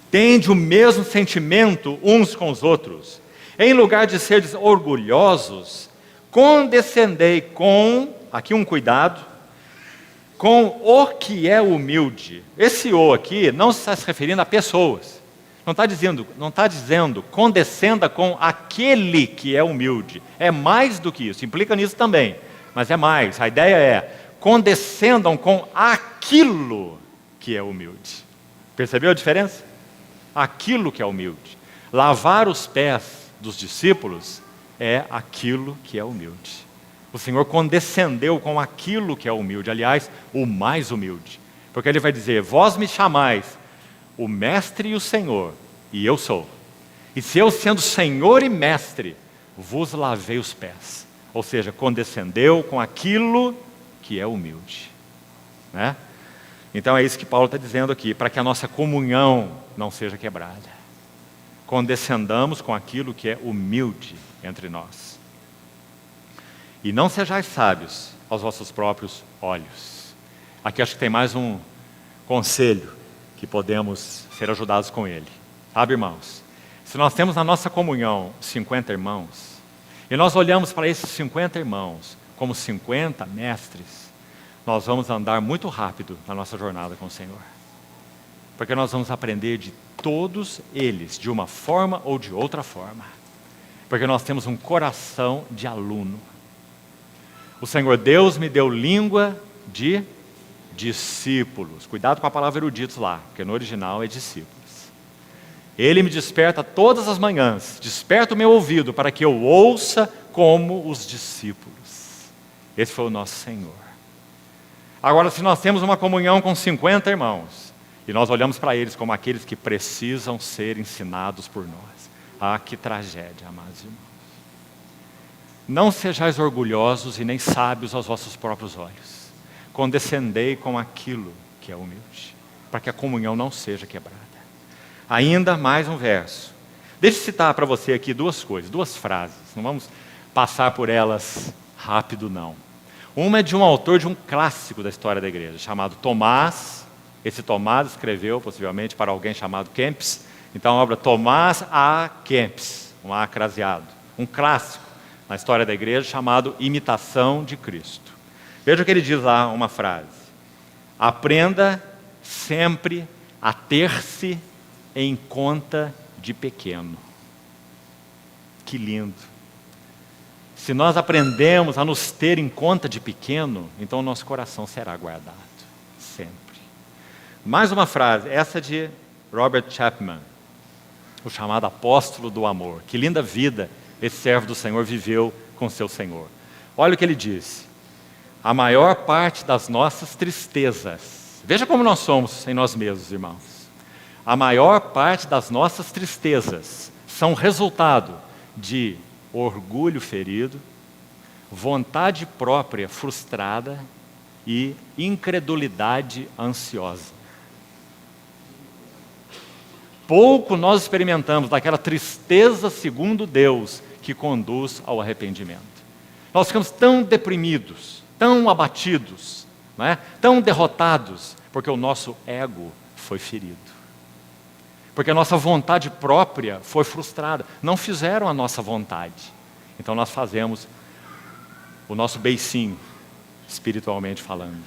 tende o mesmo sentimento uns com os outros. Em lugar de seres orgulhosos, condescendei com, aqui um cuidado, com o que é humilde. Esse o aqui não está se referindo a pessoas. Não está dizendo condescenda com aquele que é humilde. É mais do que isso, implica nisso também. Mas é mais, a ideia é condescendam com aquilo que é humilde. Percebeu a diferença? Aquilo que é humilde. Lavar os pés dos discípulos é aquilo que é humilde. O Senhor condescendeu com aquilo que é humilde, aliás, o mais humilde. Porque Ele vai dizer, vós me chamais o Mestre e o Senhor, e eu sou. E se eu, sendo Senhor e Mestre, vos lavei os pés. Ou seja, condescendeu com aquilo que é humilde. Né? Então é isso que Paulo está dizendo aqui, para que a nossa comunhão não seja quebrada. Condescendamos com aquilo que é humilde entre nós. E não sejais sábios aos vossos próprios olhos. Aqui acho que tem mais um conselho que podemos ser ajudados com ele. Sabe, irmãos? Se nós temos na nossa comunhão 50 irmãos, e nós olhamos para esses 50 irmãos como 50 mestres, nós vamos andar muito rápido na nossa jornada com o Senhor. Porque nós vamos aprender de todos eles, de uma forma ou de outra forma. Porque nós temos um coração de aluno. O Senhor Deus me deu língua de discípulos. Cuidado com a palavra eruditos lá, porque no original é discípulos. Ele me desperta todas as manhãs, desperta o meu ouvido para que eu ouça como os discípulos. Esse foi o nosso Senhor. Agora, se nós temos uma comunhão com 50 irmãos, e nós olhamos para eles como aqueles que precisam ser ensinados por nós. Ah, que tragédia, amados irmãos. Não sejais orgulhosos e nem sábios aos vossos próprios olhos. Condescendei com aquilo que é humilde, para que a comunhão não seja quebrada. Ainda mais um verso. Deixa eu citar para você aqui duas coisas, duas frases. Não vamos passar por elas rápido, não. Uma é de um autor de um clássico da história da igreja, chamado Tomás. Esse Tomás escreveu, possivelmente, para alguém chamado Kempis. Então, a obra Tomás A. Kempis, um A craseado. Um clássico na história da igreja, chamado Imitação de Cristo. Veja o que ele diz lá, uma frase. Aprenda sempre a ter-se em conta de pequeno. Que lindo. Se nós aprendemos a nos ter em conta de pequeno, então o nosso coração será guardado, sempre. Mais uma frase, essa de Robert Chapman, o chamado apóstolo do amor. Que linda vida esse servo do Senhor viveu com seu Senhor. Olha o que ele disse: a maior parte das nossas tristezas, veja como nós somos em nós mesmos, irmãos. A maior parte das nossas tristezas são resultado de orgulho ferido, vontade própria frustrada e incredulidade ansiosa. Pouco nós experimentamos daquela tristeza segundo Deus que conduz ao arrependimento. Nós ficamos tão deprimidos, tão abatidos, não é? Tão derrotados, porque o nosso ego foi ferido. Porque a nossa vontade própria foi frustrada. Não fizeram a nossa vontade. Então nós fazemos o nosso beicinho, espiritualmente falando.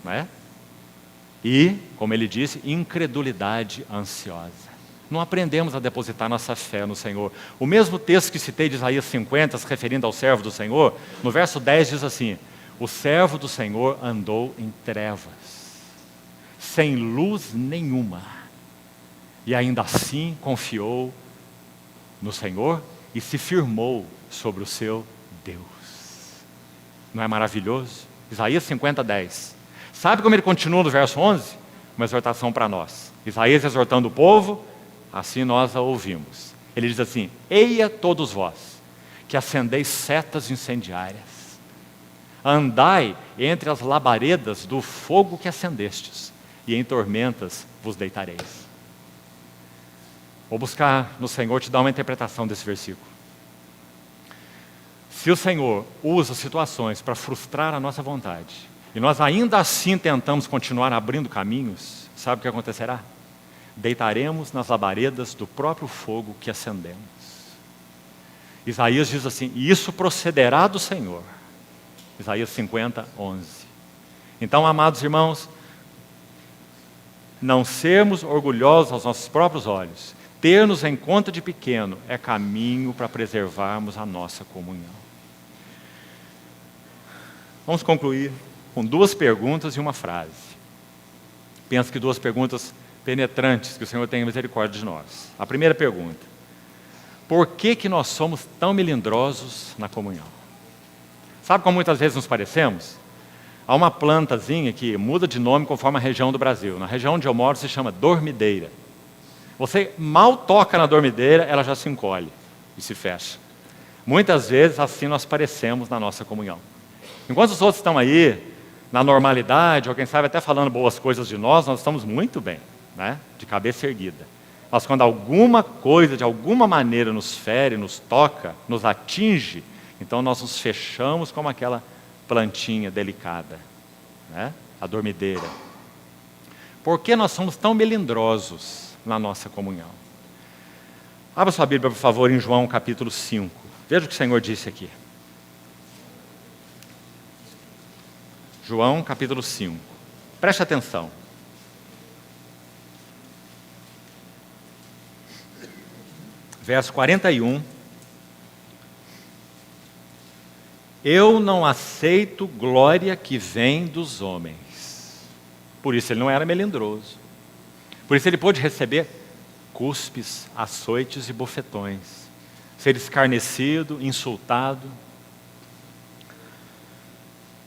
Não é? E, como ele disse, incredulidade ansiosa. Não aprendemos a depositar nossa fé no Senhor. O mesmo texto que citei de Isaías 50, se referindo ao servo do Senhor, no verso 10 diz assim: o servo do Senhor andou em trevas, sem luz nenhuma, e ainda assim confiou no Senhor e se firmou sobre o seu Deus. Não é maravilhoso? Isaías 50, 10. Sabe como ele continua no verso 11? Uma exortação para nós. Isaías exortando o povo, assim nós a ouvimos. Ele diz assim: eia todos vós, que acendeis setas incendiárias, andai entre as labaredas do fogo que acendestes, e em tormentas vos deitareis. Vou buscar no Senhor te dar uma interpretação desse versículo. Se o Senhor usa situações para frustrar a nossa vontade, e nós ainda assim tentamos continuar abrindo caminhos, sabe o que acontecerá? Deitaremos nas labaredas do próprio fogo que acendemos. Isaías diz assim: e isso procederá do Senhor. Isaías 50, 11. Então, amados irmãos, não sermos orgulhosos aos nossos próprios olhos, ter-nos em conta de pequeno, é caminho para preservarmos a nossa comunhão. Vamos concluir com duas perguntas e uma frase. Penso que duas perguntas penetrantes, que o Senhor tenha misericórdia de nós. A primeira pergunta: por que nós somos tão melindrosos na comunhão? Sabe como muitas vezes nos parecemos? Há uma plantazinha que muda de nome conforme a região do Brasil. Na região onde eu moro se chama dormideira. Você mal toca na dormideira, ela já se encolhe e se fecha. Muitas vezes assim nós parecemos na nossa comunhão. Enquanto os outros estão aí, na normalidade, ou quem sabe até falando boas coisas de nós estamos muito bem, né? De cabeça erguida. Mas quando alguma coisa, de alguma maneira, nos fere, nos toca, nos atinge, então nós nos fechamos como aquela plantinha delicada, né? A dormideira. Por que nós somos tão melindrosos na nossa comunhão? Abra sua Bíblia, por favor, em João capítulo 5. Veja o que o Senhor disse aqui. João capítulo 5. Preste atenção. Verso 41. Eu não aceito glória que vem dos homens. Por isso ele não era melindroso. Por isso ele pôde receber cuspes, açoites e bofetões. Ser escarnecido, insultado.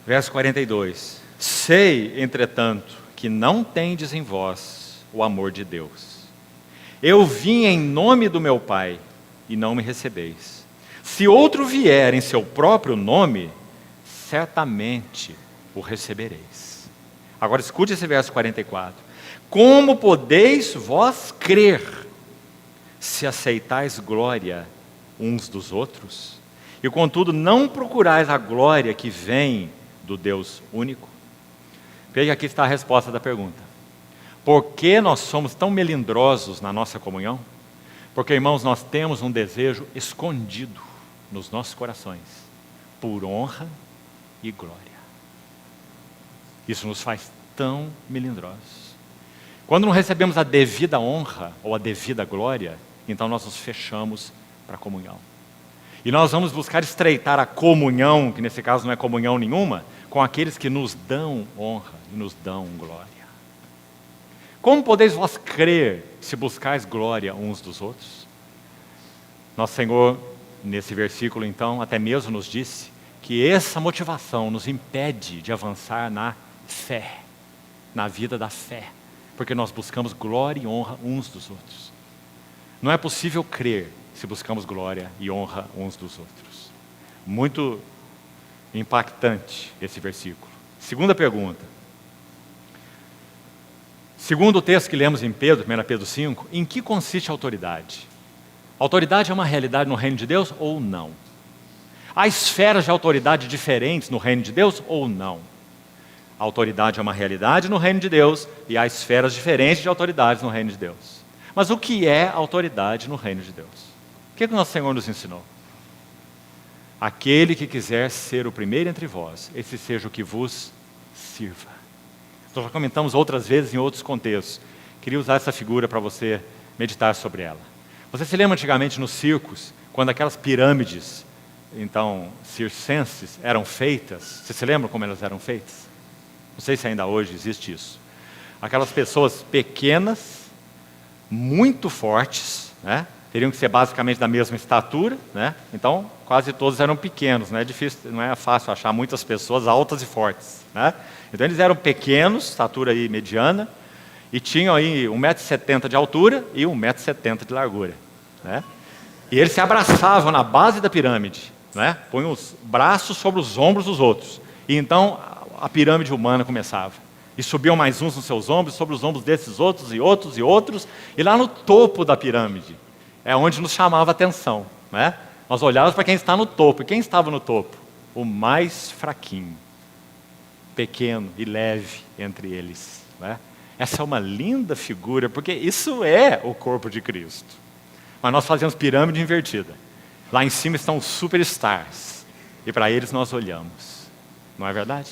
Verso 42. Sei, entretanto, que não tendes em vós o amor de Deus. Eu vim em nome do meu Pai, e não me recebeis. Se outro vier em seu próprio nome, certamente o recebereis. Agora escute esse verso 44. Como podeis vós crer, se aceitais glória uns dos outros, e contudo não procurais a glória que vem do Deus único? Veja, aqui está a resposta da pergunta. Por que nós somos tão melindrosos na nossa comunhão? Porque, irmãos, nós temos um desejo escondido nos nossos corações, por honra e glória. Isso nos faz tão melindrosos. Quando não recebemos a devida honra ou a devida glória, então nós nos fechamos para a comunhão. E nós vamos buscar estreitar a comunhão, que nesse caso não é comunhão nenhuma, com aqueles que nos dão honra e nos dão glória. Como podeis vós crer se buscais glória uns dos outros? Nosso Senhor, nesse versículo então, até mesmo nos disse que essa motivação nos impede de avançar na fé, na vida da fé, porque nós buscamos glória e honra uns dos outros. Não é possível crer se buscamos glória e honra uns dos outros. Muito impactante esse versículo. Segunda pergunta. Segundo o texto que lemos em Pedro, 1 Pedro 5, em que consiste a autoridade? A autoridade é uma realidade no reino de Deus ou não? Há esferas de autoridade diferentes no reino de Deus ou não? A autoridade é uma realidade no reino de Deus e há esferas diferentes de autoridades no reino de Deus. Mas o que é autoridade no reino de Deus? O que o nosso Senhor nos ensinou? Aquele que quiser ser o primeiro entre vós, esse seja o que vos sirva. Nós já comentamos outras vezes em outros contextos. Queria usar essa figura para você meditar sobre ela. Você se lembra antigamente nos circos, quando aquelas pirâmides, então, circenses, eram feitas? Você se lembra como elas eram feitas? Não sei se ainda hoje existe isso. Aquelas pessoas pequenas, muito fortes, né? Teriam que ser basicamente da mesma estatura, né? Então, quase todos eram pequenos, né? Não é fácil achar muitas pessoas altas e fortes, né? Então, eles eram pequenos, estatura aí mediana, e tinham aí 1,70 m de altura e 1,70 m de largura, né? E eles se abraçavam na base da pirâmide, né? Punham os braços sobre os ombros dos outros. E então, a pirâmide humana começava. E subiam mais uns nos seus ombros, sobre os ombros desses outros, e outros, e outros. E lá no topo da pirâmide, é onde nos chamava a atenção, né? Nós olhávamos para quem está no topo. E quem estava no topo? O mais fraquinho, pequeno e leve entre eles, né? Essa é uma linda figura, porque isso é o corpo de Cristo. Mas nós fazemos pirâmide invertida. Lá em cima estão os superstars. E para eles nós olhamos. Não é verdade?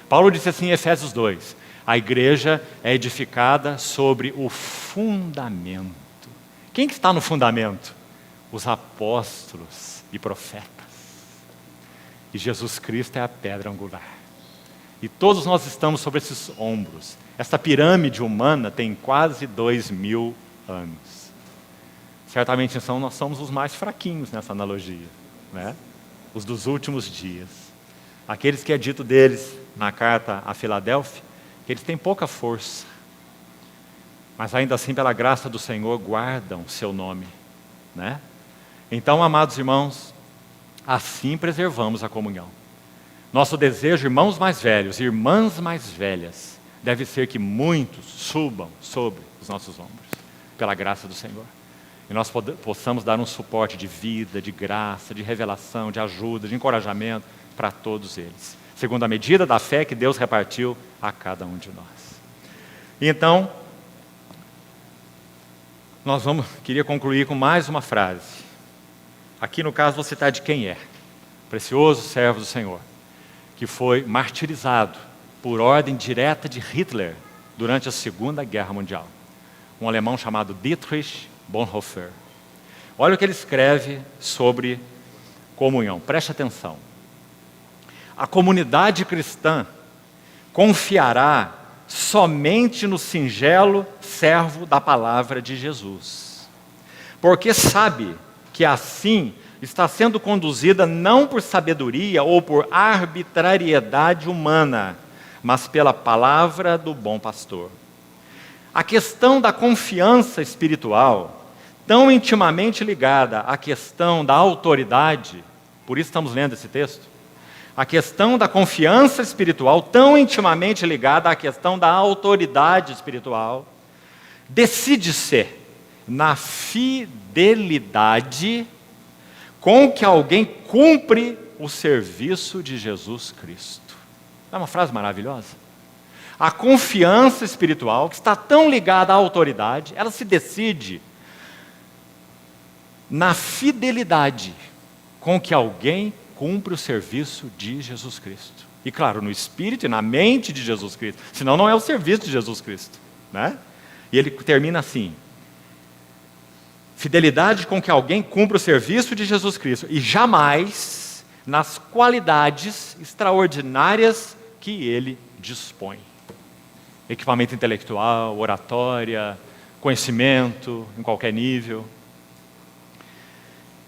Paulo disse assim em Efésios 2, a igreja é edificada sobre o fundamento. Quem que está no fundamento? Os apóstolos e profetas. E Jesus Cristo é a pedra angular. E todos nós estamos sobre esses ombros. Esta pirâmide humana tem quase 2000 anos. Certamente, então, nós somos os mais fraquinhos nessa analogia, né? Os dos últimos dias. Aqueles que é dito deles na carta a Filadélfia, que eles têm pouca força, mas ainda assim, pela graça do Senhor, guardam seu nome, né? Então, amados irmãos, assim preservamos a comunhão. Nosso desejo, irmãos mais velhos e irmãs mais velhas, deve ser que muitos subam sobre os nossos ombros, pela graça do Senhor. E nós possamos dar um suporte de vida, de graça, de revelação, de ajuda, de encorajamento para todos eles, segundo a medida da fé que Deus repartiu a cada um de nós. E então, queria concluir com mais uma frase. Aqui no caso vou citar de quem é. Precioso servo do Senhor, que foi martirizado por ordem direta de Hitler durante a Segunda Guerra Mundial. Um alemão chamado Dietrich Bonhoeffer. Olha o que ele escreve sobre comunhão. Preste atenção. A comunidade cristã confiará somente no singelo servo da palavra de Jesus, porque sabe que assim está sendo conduzida não por sabedoria ou por arbitrariedade humana, mas pela palavra do bom pastor. A questão da confiança espiritual, tão intimamente ligada à questão da autoridade, por isso estamos lendo esse texto, a questão da confiança espiritual, tão intimamente ligada à questão da autoridade espiritual, decide-se na fidelidade com que alguém cumpre o serviço de Jesus Cristo. Não é uma frase maravilhosa? A confiança espiritual, que está tão ligada à autoridade, ela se decide na fidelidade com que alguém cumpre o serviço de Jesus Cristo. E claro, no espírito e na mente de Jesus Cristo. Senão não é o serviço de Jesus Cristo, né? E ele termina assim: fidelidade com que alguém cumpra o serviço de Jesus Cristo, e jamais nas qualidades extraordinárias que ele dispõe. equipamento intelectual, oratória, conhecimento em qualquer nível.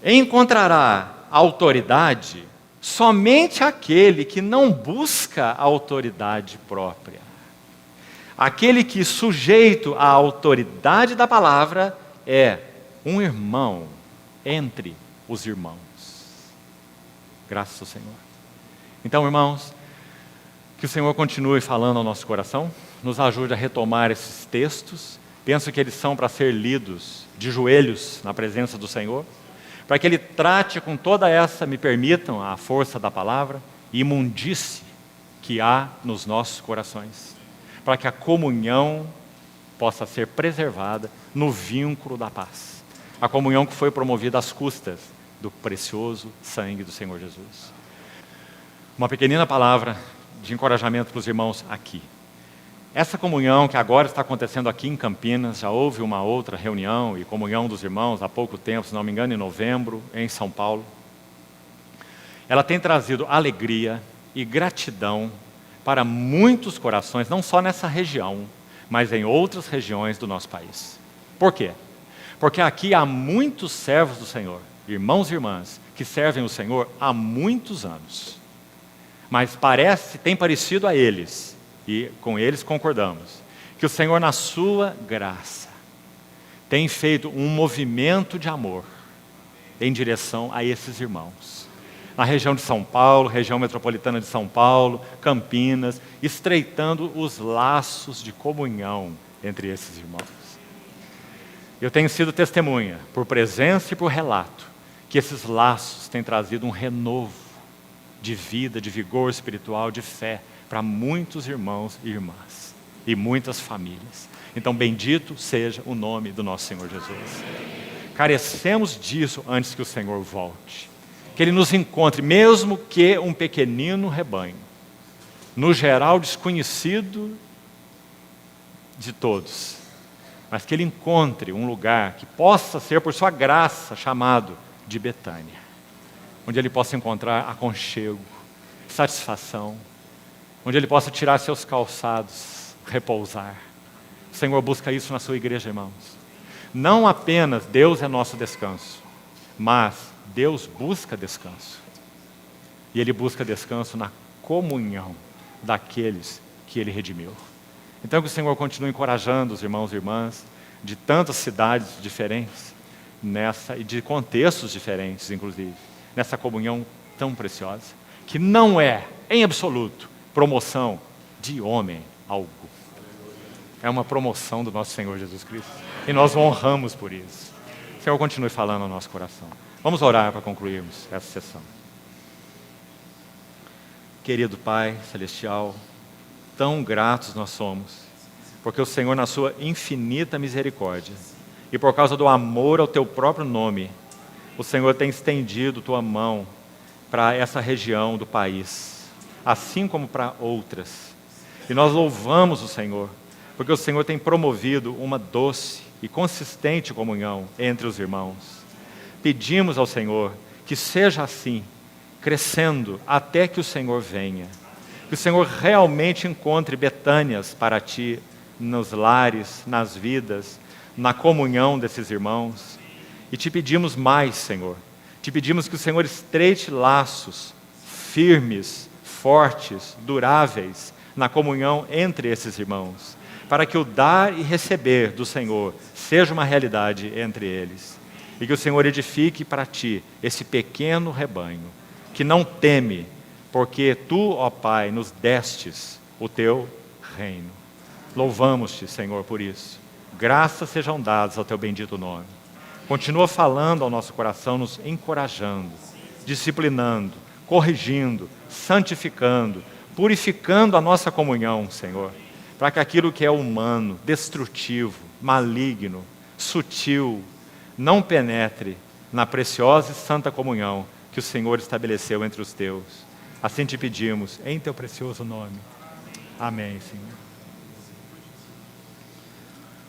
Encontrará autoridade somente aquele que não busca a autoridade própria. Aquele que, sujeito à autoridade da palavra, é um irmão entre os irmãos. Graças ao Senhor. Então, irmãos, que o Senhor continue falando ao nosso coração, nos ajude a retomar esses textos. Penso que eles são para ser lidos de joelhos na presença do Senhor, para que Ele trate com toda essa, me permitam, a força da palavra, imundície que há nos nossos corações, para que a comunhão possa ser preservada no vínculo da paz. A comunhão que foi promovida às custas do precioso sangue do Senhor Jesus. Uma pequenina palavra de encorajamento para os irmãos aqui. Essa comunhão que agora está acontecendo aqui em Campinas, já houve uma outra reunião e comunhão dos irmãos há pouco tempo, se não me engano, em novembro, em São Paulo. Ela tem trazido alegria e gratidão para muitos corações, não só nessa região, mas em outras regiões do nosso país. Por quê? Porque aqui há muitos servos do Senhor, irmãos e irmãs, que servem o Senhor há muitos anos. Mas tem parecido a eles, e com eles concordamos, que o Senhor, na sua graça, tem feito um movimento de amor em direção a esses irmãos. Na região de São Paulo, região metropolitana de São Paulo, Campinas, estreitando os laços de comunhão entre esses irmãos. Eu tenho sido testemunha, por presença e por relato, que esses laços têm trazido um renovo de vida, de vigor espiritual, de fé, para muitos irmãos e irmãs, e muitas famílias. Então, bendito seja o nome do nosso Senhor Jesus. Carecemos disso antes que o Senhor volte. Que Ele nos encontre, mesmo que um pequenino rebanho, no geral desconhecido de todos, mas que Ele encontre um lugar que possa ser, por sua graça, chamado de Betânia, onde Ele possa encontrar aconchego, satisfação, onde Ele possa tirar seus calçados, repousar. O Senhor busca isso na sua igreja, irmãos. Não apenas Deus é nosso descanso, mas Deus busca descanso. E Ele busca descanso na comunhão daqueles que Ele redimiu. Então que o Senhor continue encorajando os irmãos e irmãs de tantas cidades diferentes, e de contextos diferentes, inclusive, nessa comunhão tão preciosa, que não é, em absoluto, promoção de homem algum. É uma promoção do nosso Senhor Jesus Cristo. E nós o honramos por isso. O Senhor continue falando ao nosso coração. Vamos orar para concluirmos essa sessão. Querido Pai Celestial, tão gratos nós somos, porque o Senhor, na sua infinita misericórdia, e por causa do amor ao Teu próprio nome, o Senhor tem estendido Tua mão para essa região do país, assim como para outras. E nós louvamos o Senhor, porque o Senhor tem promovido uma doce e consistente comunhão entre os irmãos. Pedimos ao Senhor que seja assim, crescendo até que o Senhor venha. Que o Senhor realmente encontre Betânias para Ti, nos lares, nas vidas, na comunhão desses irmãos. E Te pedimos mais, Senhor. Te pedimos que o Senhor estreite laços firmes, fortes, duráveis, na comunhão entre esses irmãos, para que o dar e receber do Senhor seja uma realidade entre eles. E que o Senhor edifique para Ti esse pequeno rebanho, que não teme, porque Tu, ó Pai, nos destes o Teu reino. Louvamos-Te, Senhor, por isso. Graças sejam dadas ao Teu bendito nome. Continua falando ao nosso coração, nos encorajando, disciplinando, corrigindo, santificando, purificando a nossa comunhão, Senhor, para que aquilo que é humano, destrutivo, maligno, sutil, não penetre na preciosa e santa comunhão que o Senhor estabeleceu entre os Teus. Assim Te pedimos, em Teu precioso nome. Amém, Senhor.